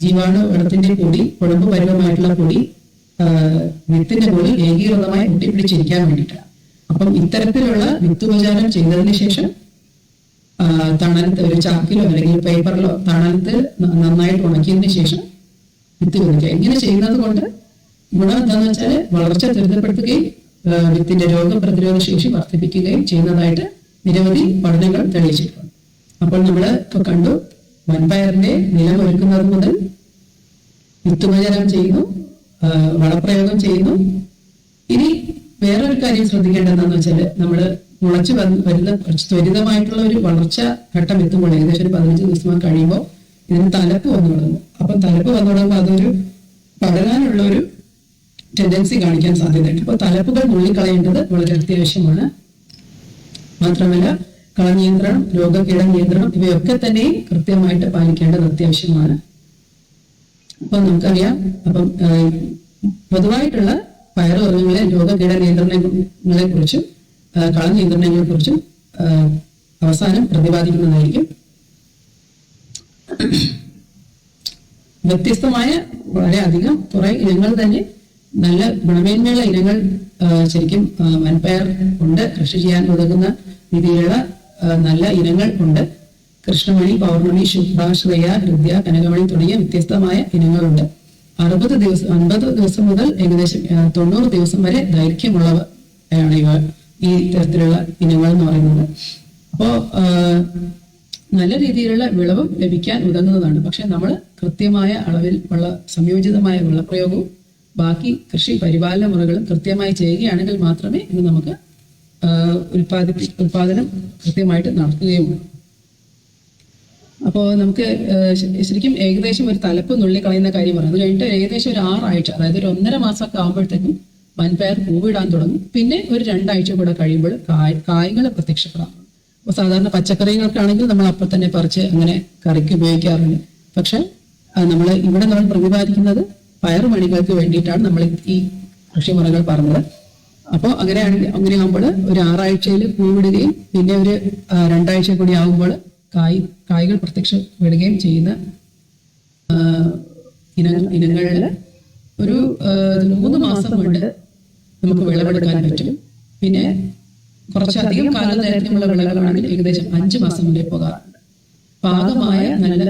ജീവാണുവളത്തിന്റെ പൊടി, കുഴമ്പ് പരുവമായിട്ടുള്ള പൊടി വിത്തിന്റെ മുകളിൽ ഏകീകൃതമായി ഒട്ടിപ്പിടിച്ചിരിക്കാൻ വേണ്ടിയിട്ടാണ്. അപ്പം ഇത്തരത്തിലുള്ള വിത്തുപചാരം ചെയ്തതിനു ശേഷം തണലത്ത് ഒരു ചാക്കിലോ അല്ലെങ്കിൽ പേപ്പറിലോ തണലത്ത് നന്നായിട്ട് ഉണക്കിയതിനു ശേഷം വിത്ത് വിതയ്ക്കുക. ഇങ്ങനെ ചെയ്യുന്നത് കൊണ്ട് ഗുണം എന്താണെന്ന് വെച്ചാൽ വളർച്ച ത്വരിതപ്പെടുത്തുകയും വിത്തിന്റെ രോഗപ്രതിരോധ ശേഷി വർദ്ധിപ്പിക്കുകയും ചെയ്യുന്നതായിട്ട് നിരവധി പഠനങ്ങൾ തെളിയിച്ചിട്ടുണ്ട്. അപ്പോൾ നമ്മൾ ഇപ്പൊ കണ്ടു, വൻപയറിന്റെ നിലം ഒരുക്കുന്നത് മുതൽ വിത്തുപചാരം ചെയ്യുന്നു, വളപ്രയോഗം ചെയ്യുന്നു. ഇനി വേറൊരു കാര്യം ശ്രദ്ധിക്കേണ്ടതെന്ന് വെച്ചാൽ നമ്മൾ മുളച്ചു വരുന്ന ത്വരിതമായിട്ടുള്ള ഒരു വളർച്ച ഘട്ടം എത്തുമ്പോൾ ഏകദേശം ഒരു 15 ദിവസം കഴിയുമ്പോൾ ഇതിന് തലപ്പ് വന്നു തുടങ്ങും. അപ്പം തലപ്പ് വന്നു തുടങ്ങുമ്പോൾ അതൊരു പടരാനുള്ള ഒരു ടെൻഡൻസി കാണിക്കാൻ സാധ്യതയുണ്ട്. അപ്പോൾ തലപ്പുകൾ നുള്ളിക്കളയേണ്ടത് വളരെ അത്യാവശ്യമാണ്. മാത്രമല്ല കളനിയന്ത്രണം, രോഗകീട നിയന്ത്രണം ഇവയൊക്കെ തന്നെ കൃത്യമായിട്ട് പാലിക്കേണ്ടത് അത്യാവശ്യമാണ്. അപ്പം നമുക്കറിയാം, അപ്പം പൊതുവായിട്ടുള്ള പയറുവർഗ്ഗങ്ങളെ രോഗകീട നിയന്ത്രണങ്ങളെ കുറിച്ചും കളനിയന്ത്രണങ്ങളെ കുറിച്ചും അവസാനം പ്രതിപാദിക്കുന്നതായിരിക്കും. വ്യത്യസ്തമായ വളരെ അധികം കുറെ ഇനങ്ങൾ തന്നെ, നല്ല ഗുണമേന്മയുള്ള ഇനങ്ങൾ ശരിക്കും വൻപയർ കൊണ്ട് കൃഷി ചെയ്യാൻ ഉതകുന്ന രീതിയിലുള്ള നല്ല ഇനങ്ങൾ ഉണ്ട്. കൃഷ്ണമണി, പൗർണമി, ശുഭ്ര, ശ്രേയ, ഹൃദയ, കനകമണി തുടങ്ങിയ വ്യത്യസ്തമായ ഇനങ്ങളുണ്ട്. 50 ദിവസം മുതൽ ഏകദേശം 90 ദിവസം വരെ ദൈർഘ്യമുള്ളവയാണ് ഈ തരത്തിലുള്ള ഇനങ്ങൾ എന്ന് പറയുന്നത്. അപ്പോ നല്ല രീതിയിലുള്ള വിളവും ലഭിക്കാൻ ഉതകുന്നതാണ്. പക്ഷെ നമ്മൾ കൃത്യമായ അളവിൽ ഉള്ള സംയോജിതമായ വിളപ്രയോഗവും ബാക്കി കൃഷി പരിപാലന മുറകളും കൃത്യമായി ചെയ്യുകയാണെങ്കിൽ മാത്രമേ ഇത് നമുക്ക് ഉൽപാദനം കൃത്യമായിട്ട് നടക്കുകയുള്ളൂ. അപ്പോൾ നമുക്ക് ശരിക്കും ഏകദേശം ഒരു തലപ്പ് നുള്ളിക്കളയുന്ന കാര്യം പറയാം. അത് കഴിഞ്ഞിട്ട് ഏകദേശം ഒരു 6 ആഴ്ച, അതായത് ഒരു 1.5 മാസമൊക്കെ ആകുമ്പോഴത്തേക്കും വൻപയർ പൂവിടാൻ തുടങ്ങും. പിന്നെ ഒരു 2 ആഴ്ച കൂടെ കഴിയുമ്പോൾ കായ്കൾ പ്രത്യക്ഷപ്പെടാം. അപ്പോൾ സാധാരണ പച്ചക്കറികൾക്കാണെങ്കിൽ നമ്മൾ അപ്പോൾ തന്നെ പറിച്ച് അങ്ങനെ കറിക്ക് ഉപയോഗിക്കാറുണ്ട്. പക്ഷെ ഇവിടെ നമ്മൾ പ്രതിപാദിക്കുന്നത് പയറുമണികൾക്ക് വേണ്ടിയിട്ടാണ് നമ്മൾ ഈ കൃഷിമുറകൾ പറഞ്ഞത്. അപ്പോൾ അങ്ങനെയാകുമ്പോൾ ഒരു 6 ആഴ്ചയിൽ പൂവിടുകയും പിന്നെ ഒരു 2 ആഴ്ച കൂടി ആകുമ്പോൾ കായ്കൾ പ്രത്യക്ഷപ്പെടുകയും ചെയ്യുന്ന ഇനങ്ങളിൽ ഒരു 3 മാസം കൊണ്ട് നമുക്ക് വിളവെടുക്കാൻ പറ്റും. പിന്നെ കുറച്ചധികം കാലദൈർഘ്യമുള്ള വിളകളാണെങ്കിൽ ഏകദേശം 5 മാസം വരെ പോകാറുണ്ട്. പാകമായ നല്ല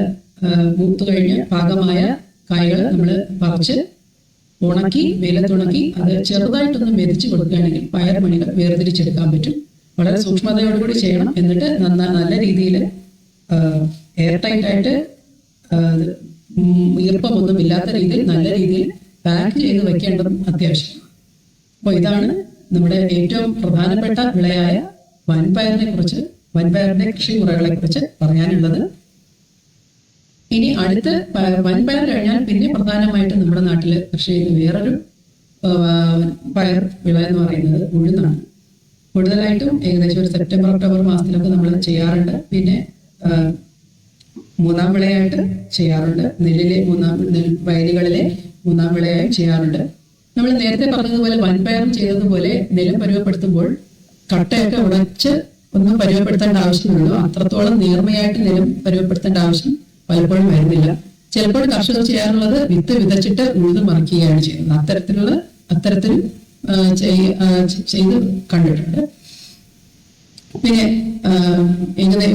മൂത്ത് കഴിഞ്ഞ പാകമായ കായ്കൾ നമ്മൾ പറിച്ച് ഉണക്കി, വെയിലത്തുണക്കി അത് ചെറുതായിട്ടൊന്ന് മെതിച്ച് കൊടുക്കുകയാണെങ്കിൽ പയർമണികൾ വേർതിരിച്ചെടുക്കാൻ പറ്റും. വളരെ സൂക്ഷ്മതയോടുകൂടി ചെയ്യണം. എന്നിട്ട് നല്ല രീതിയിൽ എയർ ടൈറ്റ് ആയിട്ട് ഈർപ്പമൊന്നും ഇല്ലാത്ത രീതിയിൽ നല്ല രീതിയിൽ പാക്ക് ചെയ്ത് വെക്കേണ്ടതും അത്യാവശ്യമാണ്. അപ്പോൾ ഇതാണ് നമ്മുടെ ഏറ്റവും പ്രധാനപ്പെട്ട വിളയായ വൻപയറിന്റെ കൃഷി മുറകളെ കുറിച്ച് പറയാനുള്ളത്. ഇനി അടുത്ത് വൻപയർ കഴിഞ്ഞാൽ പിന്നെ പ്രധാനമായിട്ടും നമ്മുടെ നാട്ടിൽ കൃഷി ചെയ്യുന്ന വേറൊരു പയർ വിള എന്ന് പറയുന്നത് ഉഴുന്നാണ്. കൂടുതലായിട്ടും ഏകദേശം ഒരു സെപ്റ്റംബർ ഒക്ടോബർ മാസത്തിലൊക്കെ നമ്മൾ ചെയ്യാറുണ്ട്. പിന്നെ മൂന്നാം വിളയായിട്ട് ചെയ്യാറുണ്ട്. വയലുകളിലെ മൂന്നാം വിളയായി ചെയ്യാറുണ്ട്. നമ്മൾ നേരത്തെ പറഞ്ഞതുപോലെ വൻപയറും ചെയ്തതുപോലെ നിലം പരുവപ്പെടുത്തുമ്പോൾ കട്ടയൊക്കെ ഉടച്ച് ഒന്നും പരുവപ്പെടുത്തേണ്ട ആവശ്യമുള്ളൂ. അത്രത്തോളം നേർമയായിട്ട് നിലം പരുവപ്പെടുത്തേണ്ട ആവശ്യം പലപ്പോഴും വരുന്നില്ല. ചിലപ്പോൾ കർഷകർ ചെയ്യാറുള്ളത് വിത്ത് വിതച്ചിട്ട് ഉഴുത് മറിക്കുകയാണ് ചെയ്യുന്നത്. അത്തരത്തിൽ ചെയ്ത് കണ്ടിട്ടുണ്ട്. പിന്നെ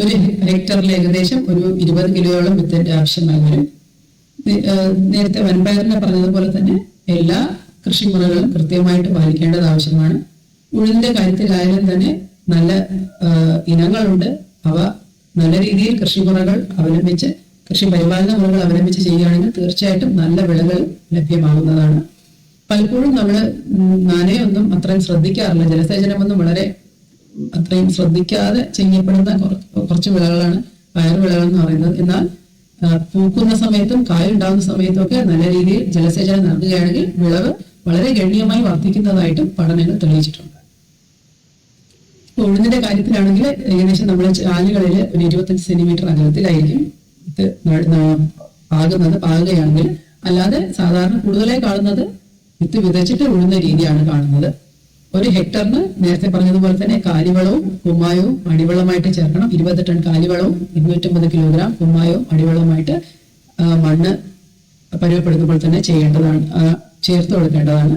ഒരു ഹെക്ടറിൽ ഏകദേശം ഒരു 20 കിലോയോളം വിത്തിന്റെ ആവശ്യമായി വരും. നേരത്തെ വൻപയറിനെ പറഞ്ഞതുപോലെ തന്നെ എല്ലാ കൃഷിമുറകളും കൃത്യമായിട്ട് പാലിക്കേണ്ടത് ആവശ്യമാണ്. ഉഴുതിന്റെ കാര്യത്തിലായാലും തന്നെ നല്ല ഇനങ്ങളുണ്ട്. അവ നല്ല രീതിയിൽ കൃഷിമുറകൾ അവലംബിച്ച് കൃഷി പരിപാലന മുറകൾ അവലംബിച്ച് ചെയ്യുകയാണെങ്കിൽ തീർച്ചയായിട്ടും നല്ല വിളകൾ ലഭ്യമാകുന്നതാണ്. പലപ്പോഴും നമ്മൾ നനയൊന്നും അത്രയും ശ്രദ്ധിക്കാറില്ല. ജലസേചനമൊന്നും അത്രയും ശ്രദ്ധിക്കാതെ ചെയ്യപ്പെടുന്ന കുറച്ച് വിളകളാണ് പയറുവിളകൾ എന്ന് പറയുന്നത്. എന്നാൽ പൂക്കുന്ന സമയത്തും കായുണ്ടാകുന്ന സമയത്തും ഒക്കെ നല്ല രീതിയിൽ ജലസേചനം നടത്തുകയാണെങ്കിൽ വിളവ് വളരെ ഗണ്യമായി വർദ്ധിക്കുന്നതായിട്ടും പഠനങ്ങൾ തെളിയിച്ചിട്ടുണ്ട്. ഉഴുന്നിന്റെ കാര്യത്തിലാണെങ്കിൽ ഏകദേശം നമ്മൾ ചാലുകളിൽ ഒരു 25 സെന്റിമീറ്റർ അകലത്തിലായിരിക്കും ഇത് പാകുകയാണെങ്കിൽ. അല്ലാതെ സാധാരണ കൂടുതലായി കാണുന്നത് വിത്ത് വിതച്ചിട്ട് ഉഴുന്ന രീതിയാണ് കാണുന്നത്. ഒരു ഹെക്ടറിന് നേരത്തെ പറഞ്ഞതുപോലെ തന്നെ കാലിവളവും കുമ്മായവും അടിവളമായിട്ട് ചേർക്കണം. 20 ടൺ കാലിവളവും 250 കിലോഗ്രാം കുമ്മായവും അടിവളവുമായിട്ട് മണ്ണ് പരുവപ്പെടുത്തുമ്പോൾ തന്നെ ചേർത്ത് കൊടുക്കേണ്ടതാണ്.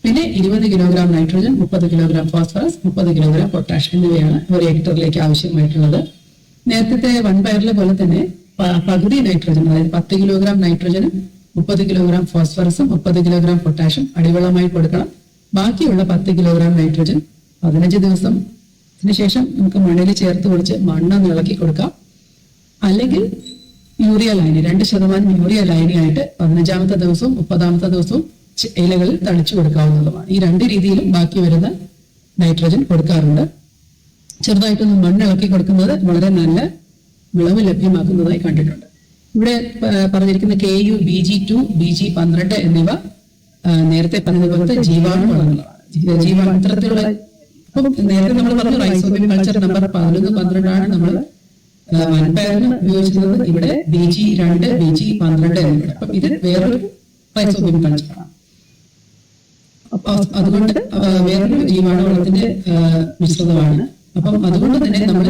പിന്നെ 20 kilogram nitrogen, 30 kilogram phosphorus, 30 kilogram potash എന്നിവയാണ് ഒരു ഹെക്ടറിലേക്ക് ആവശ്യമായിട്ടുള്ളത്. നേരത്തെ വൻപയറിലെ പോലെ തന്നെ പകുതി നൈട്രോജൻ, അതായത് 10 കിലോഗ്രാം നൈട്രോജനും 30 കിലോഗ്രാം ഫോസ്ഫറസും 30 കിലോഗ്രാം പൊട്ടാഷും അടിവളമായി കൊടുക്കണം. ബാക്കിയുള്ള 10 കിലോഗ്രാം നൈട്രോജൻ 15 ദിവസത്തിന് ശേഷം നമുക്ക് മണ്ണിൽ ചേർത്ത് കൊടുത്ത് മണ്ണൊന്ന് ഇളക്കി കൊടുക്കാം. അല്ലെങ്കിൽ യൂറിയ ലൈനി 2% യൂറിയ ലൈനിയായിട്ട് 15-ാമത്തെ ദിവസവും 30-ാമത്തെ ദിവസവും ഇലകളിൽ തളിച്ചു കൊടുക്കാവുന്നതുമാണ്. ഈ 2 രീതിയിലും ബാക്കി വരുന്ന നൈട്രോജൻ കൊടുക്കാറുണ്ട്. ചെറുതായിട്ടൊന്ന് മണ്ണ് ഇളക്കി കൊടുക്കുന്നത് വളരെ നല്ല വിളവ് ലഭ്യമാക്കുന്നതായി കണ്ടിട്ടുണ്ട്. ഇവിടെ പറഞ്ഞിരിക്കുന്ന KU BG2 BG12 എന്നിവ നേരത്തെ പറഞ്ഞതുപോലത്തെ ജീവാണു വളങ്ങളാണ്. ഇത്തരത്തിലുള്ള നേരത്തെ നമ്മൾ പറഞ്ഞ റൈസോബിയം കൾച്ചർ നമ്പർ 11, 12 നമ്മൾ വൻപയറിന് ഉപയോഗിച്ചിരുന്നത്. ഇവിടെ BG2 BG12 എന്നിവ. അപ്പം ഇത് വേറൊരു റൈസോബിയം കൾച്ചറാണ്. അതുകൊണ്ട് വേറൊരു ജീവാണു വളത്തിന്റെ മിശ്രിതമാണ്. അപ്പം അതുകൊണ്ട് തന്നെ നമ്മൾ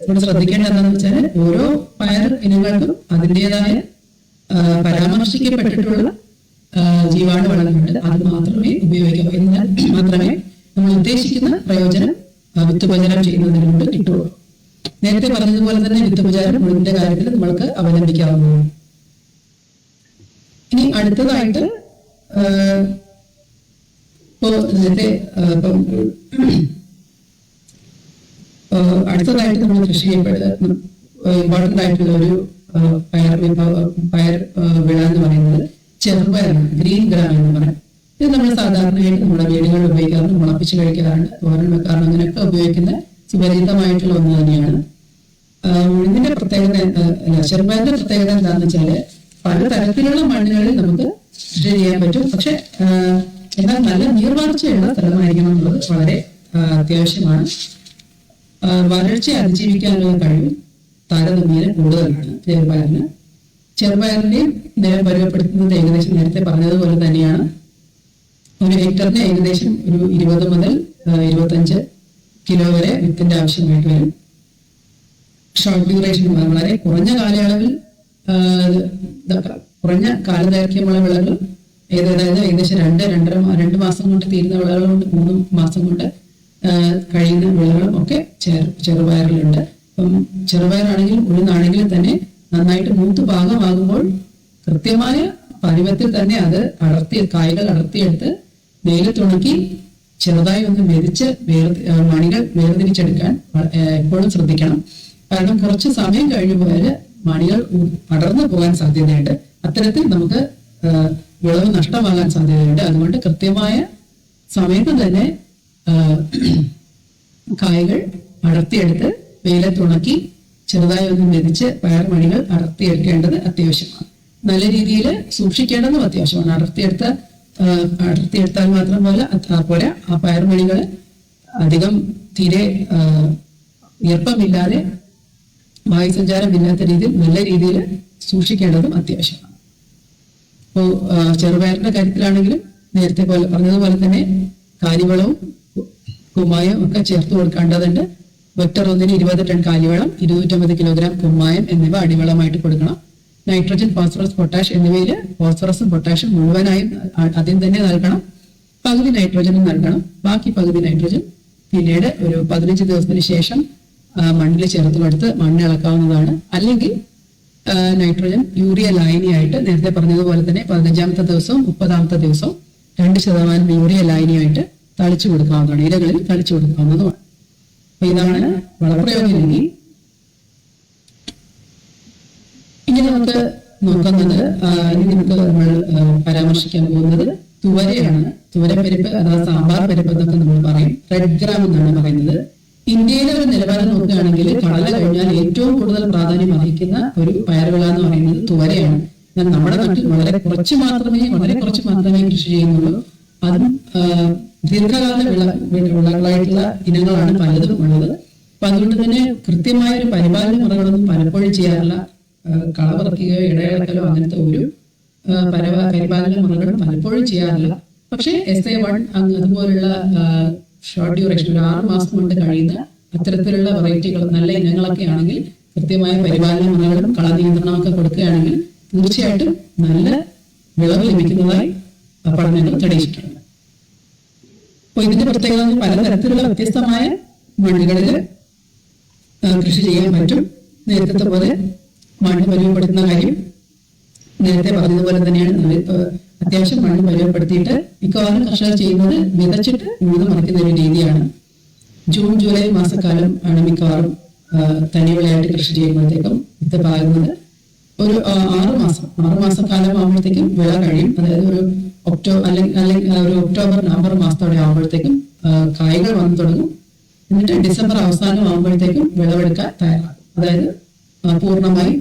ഇവിടെ ശ്രദ്ധിക്കേണ്ടത് എന്താണെന്ന് വെച്ചാൽ ഓരോ പയർ ഇനങ്ങൾക്കും അതിൻ്റെതായ പരാമർശിക്കപ്പെട്ടിട്ടുള്ള ജീവാണു വളങ്ങളുണ്ട്. അത് മാത്രമേ ഉപയോഗിക്കാവൂ. എന്നാൽ മാത്രമേ നമ്മൾ ഉദ്ദേശിക്കുന്ന പ്രയോജനം വിത്തുപചാരം ചെയ്യുന്നതിനുകൊണ്ട് കിട്ടുള്ളൂ. നേരത്തെ പറഞ്ഞതുപോലെ തന്നെ വിത്തുപചാരം ഉഴുതിന്റെ കാര്യത്തിൽ നമ്മൾക്ക് അവലംബിക്കാവുന്നതാണ്. ഇനി അടുത്തതായിട്ട് അടുത്തതായിട്ട് നമ്മൾ കൃഷി ചെയ്യപ്പെടുന്ന ഇമ്പോർട്ടന്റ് ആയിട്ടുള്ള ഒരു പയർ വിള എന്ന് പറയുന്നത് ചെറുപയറാണ്. ഗ്രീൻ ഗ്രാം എന്ന് പറയാം. ഇത് നമ്മൾ സാധാരണയായിട്ട് നമ്മുടെ വീടുകളിൽ ഉപയോഗിക്കാറുണ്ട്. മുളപ്പിച്ച് കഴിക്കാറുണ്ട്, തോരൻ വെക്കാറുണ്ട്. അങ്ങനെയൊക്കെ ഉപയോഗിക്കുന്ന സുപരിചിതമായിട്ടുള്ള ഒന്ന് തന്നെയാണ്. ഉഴുതിന്റെ പ്രത്യേകത, ചെറുപയറിന്റെ പ്രത്യേകത എന്താണെന്ന് വെച്ചാല് പലതരത്തിലുള്ള മണ്ണുകളിൽ നമുക്ക് കൃഷി ചെയ്യാൻ പറ്റും. പക്ഷെ എന്നാൽ നല്ല നീർവാർച്ചയുള്ള സ്ഥലമായിരിക്കണം എന്നുള്ളത് വളരെ അത്യാവശ്യമാണ്. വരൾച്ച അതിജീവിക്കാനുള്ള കഴിവ് താരതമ്യേന കൂടുതലാണ് ചെറുപയറിന്. ചെറുപയറിന്റെയും നിലം പരുവപ്പെടുത്തുന്നത് ഏകദേശം നേരത്തെ പറഞ്ഞതുപോലെ തന്നെയാണ്. ഒരു ഹെക്ടറിന് ഏകദേശം ഒരു 20 മുതൽ 25 കിലോ വരെ വിത്തിന്റെ ആവശ്യമായിട്ട് വരും. ഷോർട്ട് ഡ്യൂറേഷൻ, വളരെ കുറഞ്ഞ കാലയളവിൽ കുറഞ്ഞ കാലദൈർഘ്യമുള്ള വിളകൾ അതായത് ഏകദേശം 2 മാസം കൊണ്ട് തീരുന്ന വിളകളുണ്ട്, 3 മാസം കൊണ്ട് കഴിയുന്ന വിളകളും ഒക്കെ ചെറുപയറിലുണ്ട്. അപ്പം ചെറുപയറാണെങ്കിലും ഉഴുന്നാണെങ്കിലും തന്നെ നന്നായിട്ട് മൂത്ത് പാകമാകുമ്പോൾ കൃത്യമായ പരുവത്തിൽ തന്നെ അത് കായകൾ അടർത്തിയെടുത്ത് വെയിലത്തുണക്കി ചെറുതായി ഒന്ന് മെതിച്ച് മണികൾ വേർതിരിച്ചെടുക്കാൻ എപ്പോഴും ശ്രദ്ധിക്കണം. കാരണം കുറച്ച് സമയം കഴിഞ്ഞു പോയാൽ മണികൾ അടർന്നു പോകാൻ സാധ്യതയുണ്ട്. അത്തരത്തിൽ നമുക്ക് വിളവ് നഷ്ടമാകാൻ സാധ്യതയുണ്ട്. അതുകൊണ്ട് കൃത്യമായ സമയത്ത് തന്നെ കായകൾ അടർത്തിയെടുത്ത് വെയിലത്തുണക്കി ചെറുതായി ഒന്ന് മെതിച്ച് പയർമണികൾ അടർത്തിയെടുക്കേണ്ടത് അത്യാവശ്യമാണ്. നല്ല രീതിയിൽ സൂക്ഷിക്കേണ്ടതും അത്യാവശ്യമാണ്. അടർത്തിയെടുത്താൽ മാത്രം പോരാ, ആ പയർമണികൾ അധികം തീരെ ഈർപ്പമില്ലാതെ വായുസഞ്ചാരമില്ലാത്ത രീതിയിൽ നല്ല രീതിയിൽ സൂക്ഷിക്കേണ്ടതും അത്യാവശ്യമാണ്. ഇപ്പോൾ ചെറുപയറിന്റെ കാര്യത്തിലാണെങ്കിലും നേരത്തെ പറഞ്ഞതുപോലെ തന്നെ കാലിവളവും കുമ്മായം ഒക്കെ ചേർത്ത് കൊടുക്കേണ്ടതുണ്ട്. വെക്ടർ 1 20 ടൺ കാലിവളം, 250 കിലോഗ്രാം കുമ്മായം എന്നിവ അടിവളമായിട്ട് കൊടുക്കണം. നൈട്രജൻ, ഫോസ്ഫറസ്, പൊട്ടാഷ് എന്നിവയിൽ ഫോസ്ഫറസും പൊട്ടാഷും മുഴുവനായും ആദ്യം തന്നെ നൽകണം. പകുതി നൈട്രോജനും നൽകണം. ബാക്കി പകുതി നൈട്രോജൻ പിന്നീട് ഒരു 15 ദിവസത്തിന് ശേഷം മണ്ണിൽ ചേർത്ത് കൊടുത്ത് മണ്ണ് ഇളക്കാവുന്നതാണ്. അല്ലെങ്കിൽ നൈട്രോജൻ യൂറിയ ലായനിയായിട്ട് നേരത്തെ പറഞ്ഞതുപോലെ തന്നെ 15ാമത്തെ ദിവസവും 30ാമത്തെ ദിവസവും 2% യൂറിയ ലായനിയായിട്ട് തളിച്ചു കൊടുക്കാവുന്നതാണ്. ഇലകളിൽ തളിച്ചു കൊടുക്കാവുന്നതുമാണ്. അപ്പൊ ഇതാണ് വളപ്രയോഗ രീതി. ഇനി നമുക്ക് നോക്കുന്നത് നമുക്ക് നമ്മൾ പരാമർശിക്കാൻ പോകുന്നത് തുവരയാണ്. തുവരപ്പരിപ്പ് അഥവാ സാമ്പാർ പരിപ്പ് എന്നൊക്കെ നമ്മൾ പറയും. റെഡ് ഗ്രാം എന്നാണ് പറയുന്നത്. ഇന്ത്യയിലെ ഒരു നിലവാരം നോക്കുകയാണെങ്കിൽ കടല കഴിഞ്ഞാൽ ഏറ്റവും കൂടുതൽ പ്രാധാന്യം അർഹിക്കുന്ന ഒരു പയർവിള എന്ന് പറയുന്നത് തുവരയാണ്. എന്നാൽ നമ്മുടെ നാട്ടിൽ വളരെ കുറച്ച് മാത്രമേ കൃഷി ചെയ്യുന്നുള്ളൂ. അതും ദീർഘകാല വിളകളായിട്ടുള്ള ഇനങ്ങളാണ് പലതും ഉള്ളത്. അപ്പൊ അതുകൊണ്ട് തന്നെ കൃത്യമായ ഒരു പരിപാലന മുറകളൊന്നും പലപ്പോഴും ചെയ്യാറില്ല. കളപറിക്കുകയോ ഇടയിളക്കലോ അങ്ങനത്തെ ഒരു പരിപാലന മുറകളും പലപ്പോഴും ചെയ്യാറില്ല. പക്ഷേ SA1 അതുപോലുള്ള ഷോർട്ട് ഡ്യൂറേഷൻ, ഒരു 6 മാസം കൊണ്ട് കഴിയുന്ന അത്തരത്തിലുള്ള വെറൈറ്റികൾ, നല്ല ഇനങ്ങളൊക്കെ ആണെങ്കിൽ കൃത്യമായ പരിപാലന മുറകളും കള നിയന്ത്രണമൊക്കെ കൊടുക്കുകയാണെങ്കിൽ തീർച്ചയായിട്ടും നല്ല വിളവ് ലഭിക്കുന്നതായി പഠനങ്ങൾ തെളിയിച്ചിട്ടുണ്ട്. അപ്പൊ ഇതിന്റെ പ്രത്യേകത പലതരത്തിലുള്ള വ്യത്യസ്തമായ മണ്ണുകളിൽ കൃഷി ചെയ്യാൻ പറ്റും. നേരത്തെ പോലെ മണ്ണ് പരിചയപ്പെടുത്തുന്ന കാര്യം നേരത്തെ പറഞ്ഞതുപോലെ തന്നെയാണ്. അത്യാവശ്യം മണ്ണ് പരിചയപ്പെടുത്തിയിട്ട് മിക്കവാറും കർഷകർ ചെയ്യുന്നത് വിതച്ചിട്ട് ഉഴുത് മറിക്കുന്ന ഒരു രീതിയാണ്. ജൂൺ ജൂലൈ മാസക്കാലം ആണ് മിക്കവാറും തനിവിളയായിട്ട് കൃഷി ചെയ്യുമ്പോഴത്തേക്കും വിത്ത് പാകുന്നത്. ഒരു 6 മാസക്കാലം ആകുമ്പോഴത്തേക്കും വിള കഴിയും. അതായത് ഒരു ഒക്ടോബർ നവംബർ മാസത്തോടെ ആകുമ്പോഴത്തേക്കും കായ്കൾ വന്നു തുടങ്ങും. എന്നിട്ട് ഡിസംബർ അവസാനം ആകുമ്പോഴത്തേക്കും വിളവെടുക്കാൻ തയ്യാറാകും. അതായത് പൂർണ്ണമായി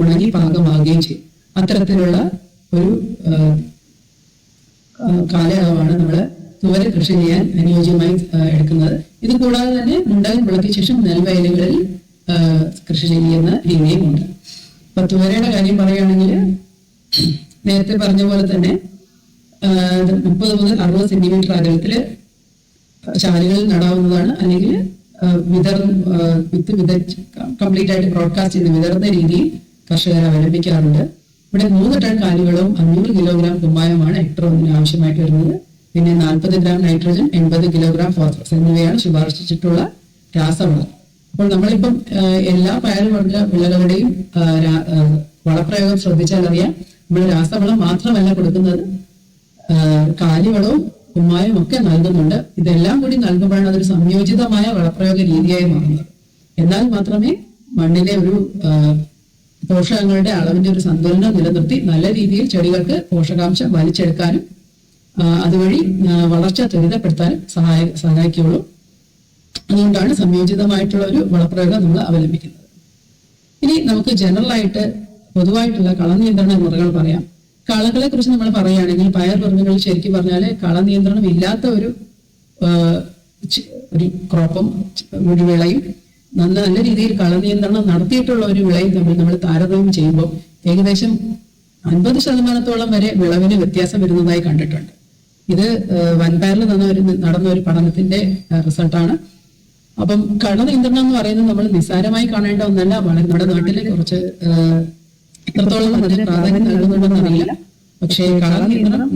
ഉണങ്ങി പാകമാകുകയും ചെയ്യും. അത്തരത്തിലുള്ള ഒരു കാലയളവാണ് നമ്മൾ തുവര കൃഷി ചെയ്യാൻ അനുയോജ്യമായി എടുക്കുന്നത്. ഇത് കൂടാതെ തന്നെ മുണ്ടായി വിളക്കിയ ശേഷം നെൽവയലുകളിൽ കൃഷി ചെയ്യുന്ന രീതിയും ഉണ്ട്. അപ്പൊ തുവരയുടെ കാര്യം പറയുകയാണെങ്കിൽ നേരത്തെ പറഞ്ഞ പോലെ തന്നെ 30 മുതൽ 60 സെന്റിമീറ്റർ അകലത്തില് ചാലുകളിൽ നടാവുന്നതാണ്. അല്ലെങ്കിൽ വിത്ത് കംപ്ലീറ്റ് ആയിട്ട് ബ്രോഡ്കാസ്റ്റ് ചെയ്ത് വിതറുന്ന രീതിയിൽ കർഷകർ അവലംബിക്കാറുണ്ട്. ഇവിടെ 3 ടൺ കാലിവളവും 500 കിലോഗ്രാം കുമ്മായമാണ് ഹെക്ടർ 1 ആവശ്യമായിട്ട് വരുന്നത്. പിന്നെ 40 ഗ്രാം നൈട്രോജൻ, 80 കിലോഗ്രാം ഫോസ്ഫറസ് എന്നിവയാണ് ശുപാർശിച്ചിട്ടുള്ള രാസവളം. അപ്പോൾ നമ്മളിപ്പം എല്ലാ പയർവർഗ വിളകളുടെയും വളപ്രയോഗം ശ്രദ്ധിച്ചാൽ അറിയാം, നമ്മൾ രാസവളം മാത്രമല്ല കൊടുക്കുന്നത്, കാലിവളവും കുമ്മായം ഒക്കെ നൽകുന്നുണ്ട്. ഇതെല്ലാം കൂടി നൽകുമ്പോഴാണ് അതൊരു സംയോജിതമായ വളപ്രയോഗ രീതിയായി മാറുന്നത്. എന്നാൽ മാത്രമേ മണ്ണിലെ ഒരു പോഷകങ്ങളുടെ അളവിന്റെ ഒരു സന്തുലനം നിലനിർത്തി നല്ല രീതിയിൽ ചെടികൾക്ക് പോഷകാംശം വലിച്ചെടുക്കാനും അതുവഴി വളർച്ച ത്വരിതപ്പെടുത്താനും സഹായിക്കുകയുള്ളൂ. അതുകൊണ്ടാണ് സംയോജിതമായിട്ടുള്ള ഒരു വളപ്രയോഗം നമ്മൾ അവലംബിക്കുന്നത്. ഇനി നമുക്ക് ജനറലായിട്ട് പൊതുവായിട്ടുള്ള കള നിയന്ത്രണ മുറകൾ പറയാം. കളകളെ കുറിച്ച് നമ്മൾ പറയുകയാണെങ്കിൽ പയർവർഗ്ഗങ്ങളിൽ ശരിക്കും പറഞ്ഞാൽ കള നിയന്ത്രണം ഇല്ലാത്ത ഒരു ക്രോപ്പും ഒരു വിളയും നല്ല രീതിയിൽ കള നിയന്ത്രണം നടത്തിയിട്ടുള്ള ഒരു വിളയും തമ്മിൽ നമ്മൾ താരതമ്യം ചെയ്യുമ്പോൾ ഏകദേശം 50% വരെ വിളവിന് വ്യത്യാസം വരുന്നതായി കണ്ടിട്ടുണ്ട്. ഇത് വൻപയറിൽ നടന്ന ഒരു പഠനത്തിന്റെ റിസൾട്ടാണ്. അപ്പം കള നിയന്ത്രണം എന്ന് പറയുന്നത് നമ്മൾ നിസ്സാരമായി കാണേണ്ട ഒന്നല്ല. നമ്മുടെ നാട്ടിലെ കുറച്ച് എത്രത്തോളം അതിന് പ്രാധാന്യം നൽകുന്നുണ്ടെന്ന് അറിയില്ല. പക്ഷേ കള നിയന്ത്രണം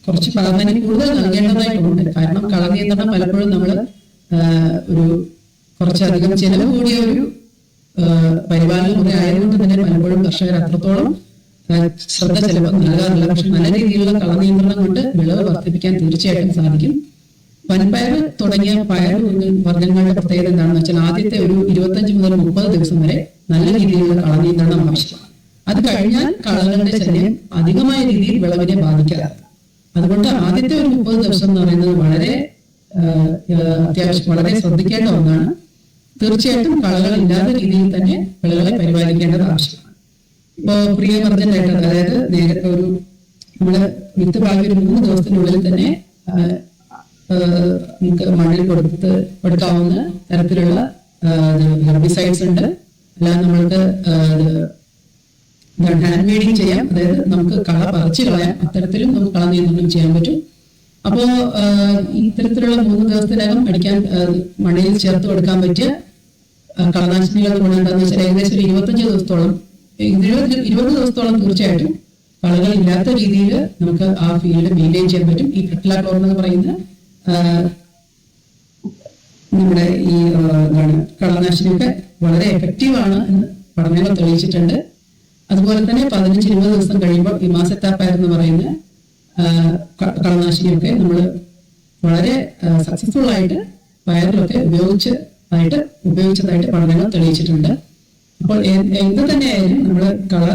കുറച്ച് പ്രാധാന്യം കൂടുതൽ നൽകേണ്ടതായിട്ടുണ്ട്. കാരണം കള നിയന്ത്രണം പലപ്പോഴും നമ്മൾ ഒരു കുറച്ചധികം ചെലവ് കൂടിയ ഒരു പരിപാലന മുறை ആയതുകൊണ്ട് തന്നെ പലപ്പോഴും കർഷകർ അത്രത്തോളം ശ്രദ്ധ ചെലവ് നൽകാറില്ല. പക്ഷെ നല്ല രീതിയിലുള്ള കള നിയന്ത്രണം കൊണ്ട് വിളവ് വർദ്ധിപ്പിക്കാൻ തീർച്ചയായിട്ടും സാധിക്കും. വൻപയർ തുടങ്ങിയ പയർ വർഗ്ഗങ്ങളുടെ പ്രത്യേകത എന്താണെന്ന് വെച്ചാൽ ആദ്യത്തെ ഒരു 25 മുതൽ 30 ദിവസം വരെ നല്ല രീതിയിലുള്ള കള നിയന്ത്രണം ആവശ്യമാണ്. അത് കഴിഞ്ഞാൽ കളകളുടെ ശല്യം അധികമായ രീതിയിൽ വിളവിനെ ബാധിക്കാറുണ്ട്. അതുകൊണ്ട് ആദ്യത്തെ ഒരു 30 ദിവസം എന്ന് പറയുന്നത് വളരെ അത്യാവശ്യം വളരെ ശ്രദ്ധിക്കേണ്ട ഒന്നാണ്. തീർച്ചയായിട്ടും കളകൾ ഇല്ലാത്ത രീതിയിൽ തന്നെ വിളകളെ പരിപാലിക്കേണ്ടത് ആവശ്യമാണ്. ഇപ്പോ പ്രീ എമർജന്റ് ആയിട്ട്, അതായത് നേരത്തെ നമ്മള് വിത്ത് പാകി ഒരു 3 ദിവസത്തിനുള്ളിൽ തന്നെ നമുക്ക് മണ്ണിൽ കൊടുക്കാവുന്ന തരത്തിലുള്ള ഹെർബിസൈഡ്സ് ഉണ്ട്. അല്ലാതെ നമ്മൾക്ക് ഹാൻഡ് വീഡിങ് ചെയ്യാം, അതായത് നമുക്ക് കള പറിച്ചു കളയാം. അത്തരത്തിലും നമുക്ക് കള നിയന്ത്രണം ചെയ്യാൻ പറ്റും. അപ്പോ ഇത്തരത്തിലുള്ള 3 ദിവസത്തിനകം അടിക്കാൻ മണ്ണിൽ ചേർത്ത് കൊടുക്കാൻ പറ്റിയ കളനാശിനികളുടെ ഗുണം എന്താണെന്ന് വെച്ചാൽ ഏകദേശം 25 ദിവസത്തോളം 20 ദിവസത്തോളം തീർച്ചയായിട്ടും കളകൾ ഇല്ലാത്ത രീതിയിൽ നമുക്ക് ആ ഫീൽഡ് മെയിൻറ്റെയിൻ ചെയ്യാൻ പറ്റും. ഈ പെറ്റ്ലാക്ലോർ എന്ന് പറയുന്ന നമ്മുടെ ഈ കളനാശിനിയൊക്കെ വളരെ എഫക്റ്റീവാണ് എന്ന് പഠനങ്ങൾ തെളിയിച്ചിട്ടുണ്ട്. അതുപോലെ തന്നെ 15-20 ദിവസം കഴിയുമ്പോൾ ഈ മാസെത്താപ്പയർ എന്ന് പറയുന്ന കളനാശിനിയൊക്കെ നമ്മൾ വളരെ സക്സസ്ഫുൾ ആയിട്ട് പയറിലൊക്കെ ഉപയോഗിച്ചതായിട്ട് പഠനങ്ങൾ തെളിയിച്ചിട്ടുണ്ട്. അപ്പോൾ എന്ത് തന്നെയായാലും നമ്മൾ കള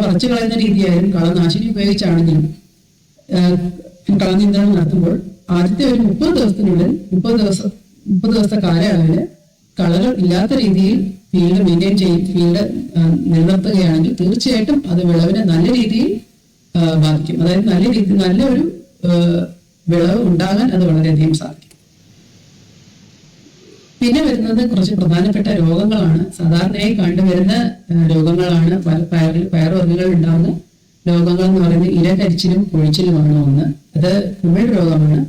പറിച്ചു കളയുന്ന രീതിയായാലും കളനാശിനി ഉപയോഗിച്ചാണെങ്കിലും കള നിയന്ത്രണം നടത്തുമ്പോൾ ആദ്യത്തെ ഒരു 30 ദിവസത്തിനുള്ളിൽ 30 ദിവസത്തെ കാലയളവില് കളകൾ ഇല്ലാത്ത രീതിയിൽ ഫീൽഡ് മെയിൻറ്റെയിൻ ഫീൽഡ് നിലനിർത്തുകയാണെങ്കിൽ തീർച്ചയായിട്ടും അത് വിളവിനെ നല്ല രീതിയിൽ ബാധിക്കും. അതായത് നല്ലൊരു വിളവ് ഉണ്ടാകാൻ അത് വളരെയധികം സാധിക്കും. പിന്നെ വരുന്നത് കുറച്ച് പ്രധാനപ്പെട്ട രോഗങ്ങളാണ്. സാധാരണയായി കണ്ടുവരുന്ന രോഗങ്ങളാണ് പയറുവർഗ്ഗങ്ങളിൽ ഉണ്ടാകുന്ന രോഗങ്ങൾ എന്ന് പറയുന്നത് ഇലകരിച്ചിലും പൊഴിച്ചിലുമാണ് ഒന്ന്. അത് കുമിൾ രോഗമാണ്.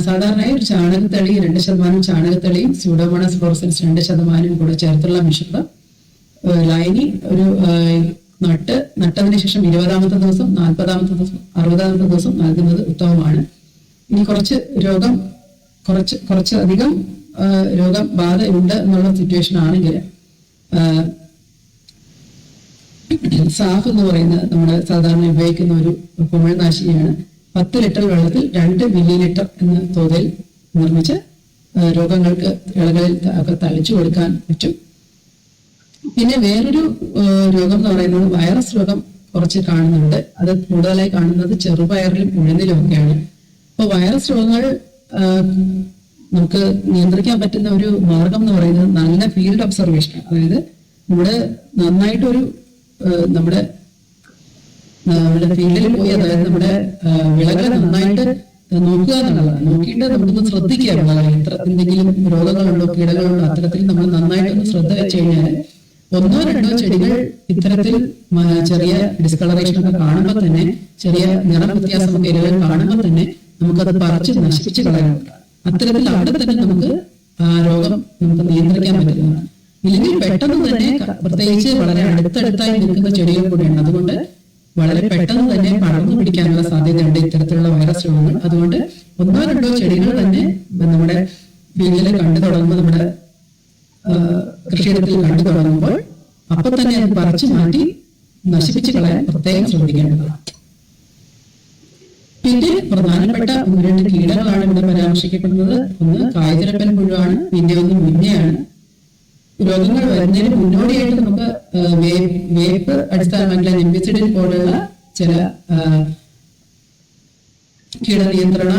സാധാരണയായി ഒരു ചാണകത്തളി 2% ചാണകത്തളിയും സ്യൂഡോമോണസ് ഫ്ലോറസൻസ് 2% കൂടെ ചേർത്തുള്ള മിശ്രിതം ലൈനി ഒരു നട്ടതിന് ശേഷം 20ാമത്തെ ദിവസം, 40ാമത്തെ ദിവസം, 60ാമത്തെ ദിവസം നൽകുന്നത് ഉത്തമമാണ്. ഇനി കുറച്ചധികം രോഗബാധ ഉണ്ട് എന്നുള്ള സിറ്റുവേഷൻ ആണെങ്കിൽ സാഫ് എന്ന് പറയുന്നത് നമ്മൾ സാധാരണ ഉപയോഗിക്കുന്ന ഒരു കുമിൾനാശിനിയാണ്. 10 ലിറ്റർ വെള്ളത്തിൽ 2 മില്ലി ലിറ്റർ എന്ന തോതിൽ നിർമ്മിച്ച് രോഗങ്ങൾക്ക് ഇളകളിൽ ഒക്കെ തളിച്ചു കൊടുക്കാൻ പറ്റും. പിന്നെ വേറൊരു രോഗം എന്ന് പറയുന്നത് വൈറസ് രോഗം കുറച്ച് കാണുന്നുണ്ട്. അത് കൂടുതലായി കാണുന്നത് ചെറുപയറിലും ഉഴുന്നിലും ഒക്കെയാണ്. അപ്പോൾ വൈറസ് രോഗങ്ങൾ നമുക്ക് നിയന്ത്രിക്കാൻ പറ്റുന്ന ഒരു മാർഗം എന്ന് പറയുന്നത് നല്ല ഫീൽഡ് ഒബ്സർവേഷൻ. അതായത് നന്നായിട്ടൊരു നമ്മുടെ ഫീൽഡിൽ പോയി, അതായത് നമ്മുടെ വിളകളെ നന്നായിട്ട് നോക്കുക എന്നുള്ളതാണ്. നോക്കിയിട്ട് നമ്മളൊന്ന് ശ്രദ്ധിക്കുക എന്നുള്ളതാണ്. എന്തെങ്കിലും രോഗങ്ങളുണ്ടോ, കീടങ്ങളുണ്ടോ, അത്തരത്തിൽ നമ്മൾ നന്നായിട്ടൊന്ന് ശ്രദ്ധ വെച്ച് കഴിഞ്ഞാൽ 1-2 ചെടികൾ ഇത്തരത്തിൽ ചെറിയ ഡിസ്കളറേഷൻ ഒക്കെ കാണുമ്പോൾ തന്നെ, ചെറിയ നിറം വ്യത്യാസമൊക്കെ ഇലകൾ കാണുമ്പോൾ തന്നെ നമുക്കത് പറിച്ച് നശിപ്പിച്ച് കളയാനുണ്ട്. അത്തരത്തിൽ അവിടെ തന്നെ നമുക്ക് രോഗം നമുക്ക് നിയന്ത്രിക്കാൻ പറ്റുന്നതാണ്. ഇല്ലെങ്കിൽ പെട്ടെന്ന് തന്നെ, പ്രത്യേകിച്ച് വളരെ അടുത്തടുത്തായി നിൽക്കുന്ന ചെടികൾ കൂടെയാണ്, അതുകൊണ്ട് വളരെ പെട്ടെന്ന് തന്നെ പടർന്നു പിടിക്കാനുള്ള സാധ്യതയുണ്ട് ഇത്തരത്തിലുള്ള വൈറസ് രോഗങ്ങൾ. അതുകൊണ്ട് 1-2 ചെടികൾ തന്നെ നമ്മുടെ ഫീൽഡിൽ കണ്ടു തുടങ്ങുമ്പോൾ, നമ്മുടെ കൃഷിയിടത്തിൽ കണ്ടു തുടങ്ങുമ്പോൾ അപ്പൊ തന്നെ അത് പറിച്ചു മാറ്റി നശിപ്പിച്ച് കളയാൻ പ്രത്യേകം ശ്രദ്ധിക്കേണ്ടതാണ്. പിന്നെ പ്രധാനപ്പെട്ട 1-2 കീടങ്ങളാണ് ഇവിടെ പരാമർശിക്കപ്പെടുന്നത്. ഒന്ന് കായ്തുരപ്പൻ പുഴുവാണ്, പിന്നെ ഒന്ന് മുന്നയാണ്. രോഗങ്ങൾ വരുന്നതിന് മുന്നോടിയായിട്ട് നമുക്ക് വേപ്പ് അടിസ്ഥാനമായിട്ടുള്ള നെമ്പിസിഡിൻ പോലുള്ള ചില കീടനിയന്ത്രണ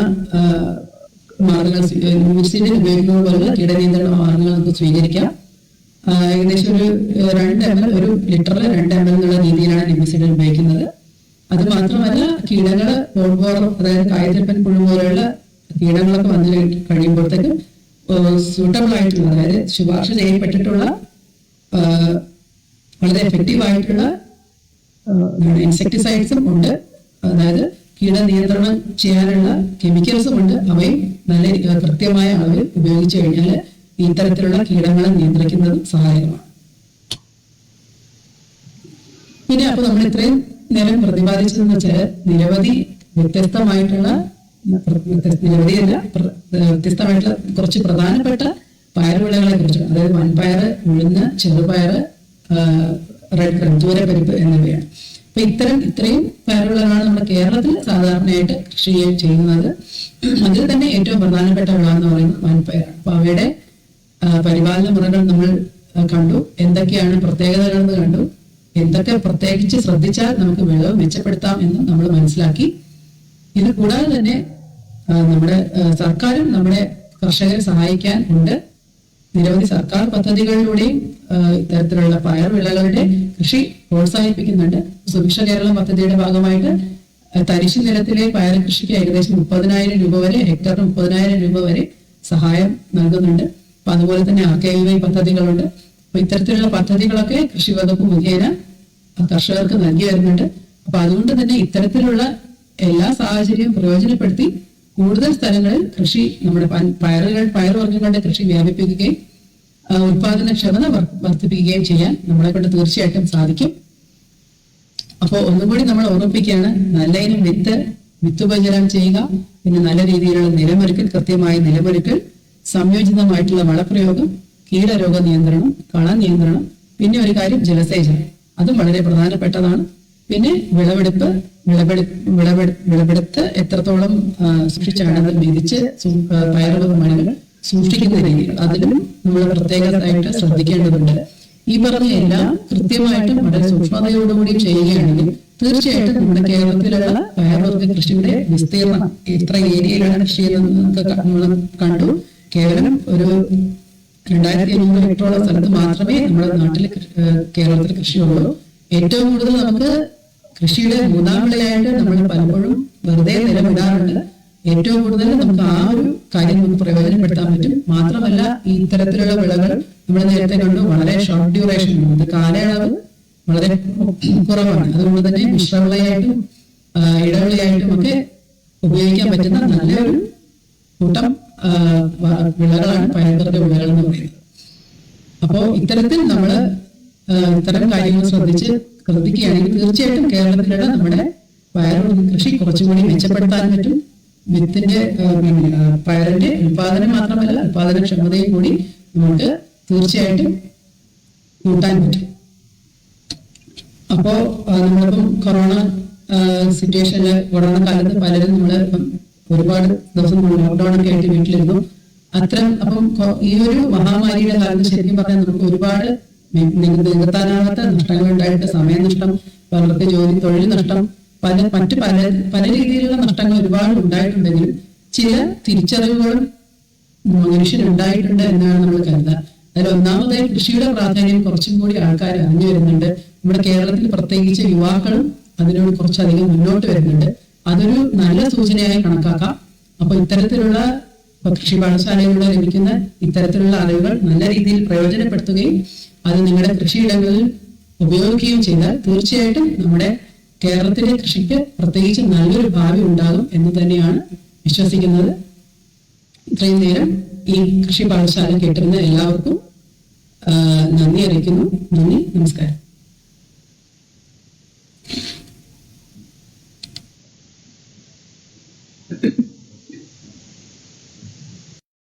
മാർഗങ്ങൾ, നെമ്പിസിഡിൻ ഉപയോഗിക്കുന്നത് പോലുള്ള കീടനിയന്ത്രണ മാർഗങ്ങൾ നമുക്ക് സ്വീകരിക്കാം. ഏകദേശം ഒരു 2 ml, 1 ലിറ്ററിൽ 2 ml എന്നുള്ള രീതിയിലാണ് നെമ്പിസിഡിൻ ഉപയോഗിക്കുന്നത്. അത് മാത്രമല്ല, കീടങ്ങള് പോൾപോറം, അതായത് കായ്തുരപ്പൻ പുഴു പോലുള്ള കീടങ്ങളൊക്കെ വന്നു കഴിയുമ്പോഴത്തേക്കും സൂട്ടബിൾ ആയിട്ടുള്ള, അതായത് ശുപാർശ ചെയ്യപ്പെട്ടിട്ടുള്ള വളരെ എഫക്റ്റീവ് ആയിട്ടുള്ള ഇൻസെക്ടിസൈഡ്സും ഉണ്ട്. അതായത് കീടനിയന്ത്രണം ചെയ്യാനുള്ള കെമിക്കൽസും ഉണ്ട്. അവയും നല്ല കൃത്യമായ അളവിൽ ഉപയോഗിച്ചു കഴിഞ്ഞാൽ ഇത്തരത്തിലുള്ള കീടങ്ങളെ നിയന്ത്രിക്കുന്നത് സഹായകമാണ്. പിന്നെ അപ്പൊ നമ്മൾ ഇത്രയും നേരം പ്രതിപാദിച്ചതെന്ന് വെച്ചാൽ നിരവധി വ്യത്യസ്തമായിട്ടുള്ള കുറച്ച് പ്രധാനപ്പെട്ട പയറുവിളകളെ കുറിച്ചാണ്. അതായത് വൻപയർ, ഉഴുന്ന്, ചെറുപയർ, റെഡ് ഖർജൂരപ്പരിപ്പ് എന്നിവയാണ്. അപ്പൊ ഇത്രയും പയറുവിളകളാണ് നമ്മുടെ കേരളത്തിൽ സാധാരണയായിട്ട് കൃഷി ചെയ്യുന്നത്. അതിൽ തന്നെ ഏറ്റവും പ്രധാനപ്പെട്ട വിള എന്ന് പറയുന്നത് വൻപയറാണ്. അപ്പൊ അവയുടെ പരിപാലന മുറകൾ നമ്മൾ കണ്ടു, എന്തൊക്കെയാണ് പ്രത്യേകതകളെന്ന് കണ്ടു, എന്തൊക്കെ പ്രത്യേകിച്ച് ശ്രദ്ധിച്ചാൽ നമുക്ക് വിളവ് മെച്ചപ്പെടുത്താം എന്ന് നമ്മൾ മനസ്സിലാക്കി. ഇത് കൂടാതെ തന്നെ നമ്മുടെ സർക്കാരും നമ്മുടെ കർഷകരെ സഹായിക്കാൻ ഉണ്ട്. നിരവധി സർക്കാർ പദ്ധതികളിലൂടെയും ഇത്തരത്തിലുള്ള പയർവിളകളുടെ കൃഷി പ്രോത്സാഹിപ്പിക്കുന്നുണ്ട്. സുഭിക്ഷ കേരളം പദ്ധതിയുടെ ഭാഗമായിട്ട് തരിശു നിലത്തിലെ പയർ കൃഷിക്ക് ഏകദേശം 30,000 രൂപ വരെ, ഹെക്ടറിന് 30,000 രൂപ വരെ സഹായം നൽകുന്നുണ്ട്. അപ്പൊ അതുപോലെ തന്നെ RKVY പദ്ധതികളുണ്ട്. അപ്പൊ ഇത്തരത്തിലുള്ള പദ്ധതികളൊക്കെ കൃഷി വകുപ്പ് മുഖേന കർഷകർക്ക് നൽകി വരുന്നുണ്ട്. അപ്പൊ അതുകൊണ്ട് തന്നെ ഇത്തരത്തിലുള്ള എല്ലാ സാഹചര്യവും പ്രയോജനപ്പെടുത്തി കൂടുതൽ സ്ഥലങ്ങളിൽ കൃഷി, നമ്മുടെ പയറുവർഗ്ഗങ്ങളുടെ കൃഷി വ്യാപിപ്പിക്കുകയും ഉത്പാദനക്ഷമത വർദ്ധിപ്പിക്കുകയും ചെയ്യാൻ നമ്മളെ കൊണ്ട് തീർച്ചയായിട്ടും സാധിക്കും. അപ്പോൾ ഒന്നുകൂടി നമ്മൾ ഓർമ്മിപ്പിക്കുകയാണ്, നല്ല ഇനം വിത്തുപചരണം ചെയ്യുക, പിന്നെ നല്ല രീതിയിലുള്ള നിലമൊരുക്കൽ, കൃത്യമായ നിലമൊരുക്കൽ, സംയോജിതമായിട്ടുള്ള വളപ്രയോഗം, കീടരോഗ നിയന്ത്രണം, കള നിയന്ത്രണം, പിന്നെ ഒരു കാര്യം ജലസേചനം, അതും വളരെ പ്രധാനപ്പെട്ടതാണ്. പിന്നെ വിളവെടുത്ത് എത്രത്തോളം സൂക്ഷിച്ചാണ് വിധിച്ച് പയറുകൾ മണികൾ സൂക്ഷിക്കുന്ന രീതികൾ, അതിലും നമ്മൾ പ്രത്യേകമായിട്ട് ശ്രദ്ധിക്കേണ്ടതുണ്ട്. ഈ പറഞ്ഞ എല്ലാം കൃത്യമായിട്ടും വളരെ സൂക്ഷ്മതയോടുകൂടി ചെയ്യുകയാണെങ്കിൽ തീർച്ചയായിട്ടും നമ്മുടെ കേരളത്തിലുള്ള പയറുവർഗ്ഗ കൃഷിയുടെ വിസ്തീർണം എത്ര ഏരിയയിലാണ് കൃഷി ചെയ്യുന്നത് നമ്മൾ കണ്ടു. കേവലം ഒരു 2,500 ഹെക്ടറോളം സ്ഥലത്ത് മാത്രമേ നമ്മുടെ നാട്ടിൽ കേരളത്തിൽ കൃഷിയുള്ളൂ. ഏറ്റവും കൂടുതൽ നമുക്ക് കൃഷിയുടെ മൂന്നാം വിളയായിട്ട് നമ്മൾ പലപ്പോഴും വെറുതെ നിലവിടാറുണ്ട്. ഏറ്റവും കൂടുതൽ നമുക്ക് ആ ഒരു കാര്യം നമുക്ക് പ്രയോജനപ്പെടുത്താൻ പറ്റും. മാത്രമല്ല ഈ ഇത്തരത്തിലുള്ള വിളകൾ നമ്മൾ നേരത്തെ കണ്ടു വളരെ ഷോർട്ട് ഡ്യൂറേഷൻ, അത് കാലയളവ് വളരെ കുറവാണ്. അതുകൊണ്ട് തന്നെ മിശ്രവിളയായിട്ടും ഇടവിളയായിട്ടും ഒക്കെ ഉപയോഗിക്കാൻ പറ്റുന്ന നല്ലൊരു കൂട്ടം വിളകളാണ് പയർവർഗ്ഗ വിളകൾ എന്ന് പറയുന്നത്. അപ്പോ ഇത്തരത്തിൽ നമ്മൾ ഇത്തരം കാര്യങ്ങൾ ശ്രദ്ധിക്കുകയാണെങ്കിൽ തീർച്ചയായിട്ടും കേരളത്തിലുള്ള നമ്മുടെ പയറുവർഗ്ഗ കൃഷി കുറച്ചും കൂടി മെച്ചപ്പെടുത്താൻ പറ്റും. വിത്തിന്റെ പയറിന്റെ ഉത്പാദനം മാത്രമല്ല, ഉത്പാദനക്ഷമതയും കൂടി നമുക്ക് തീർച്ചയായിട്ടും കൂട്ടാൻ പറ്റും. അപ്പോ നമ്മളിപ്പം കൊറോണ സിറ്റുവേഷനില്, കൊറോണ കാലത്ത് പലരും നമ്മള് ഒരുപാട് ദിവസം ലോക്ക്ഡൌൺ ഒക്കെ ആയിട്ട് വീട്ടിലിരുന്നു. അപ്പം ഈ ഒരു മഹാമാരിയുടെ കാലത്ത് ശരിക്കും പറഞ്ഞാൽ നമുക്ക് ഒരുപാട് നികത്താനാവാത്ത നഷ്ടങ്ങൾ ഉണ്ടായിട്ട്, സമയനഷ്ടം, പലർക്ക് തൊഴിൽ നഷ്ടം, പല രീതിയിലുള്ള നഷ്ടങ്ങൾ ഒരുപാട് ഉണ്ടായിട്ടുണ്ടെങ്കിലും ചില തിരിച്ചറിവുകളും മനുഷ്യനുണ്ടായിട്ടുണ്ട് എന്നാണ് നമ്മൾ കരുതുക. അതിൽ ഒന്നാമതായി കൃഷിയുടെ പ്രാധാന്യം കുറച്ചും കൂടി ആൾക്കാർ അറിഞ്ഞു വരുന്നുണ്ട്. നമ്മുടെ കേരളത്തിൽ പ്രത്യേകിച്ച് യുവാക്കളും അതിനോട് കുറച്ചധികം മുന്നോട്ട് വരുന്നുണ്ട്. അതൊരു നല്ല സൂചനയായി കണക്കാക്കാം. അപ്പൊ ഇത്തരത്തിലുള്ള കൃഷി പാഠശാലയിലൂടെ ലഭിക്കുന്ന ഇത്തരത്തിലുള്ള അറിവുകൾ നല്ല രീതിയിൽ പ്രയോജനപ്പെടുത്തുകയും അത് നിങ്ങളുടെ കൃഷിയിടങ്ങളിൽ ഉപയോഗിക്കുകയും ചെയ്താൽ തീർച്ചയായിട്ടും നമ്മുടെ കേരളത്തിലെ കൃഷിക്ക് പ്രത്യേകിച്ച് നല്ലൊരു ഭാവി ഉണ്ടാകും എന്ന് തന്നെയാണ് വിശ്വസിക്കുന്നത്. ഇത്രയും നേരം ഈ കൃഷി പാഠശാല കേട്ടിരുന്ന എല്ലാവർക്കും നന്ദി അറിയിക്കുന്നു. നന്ദി, നമസ്കാരം.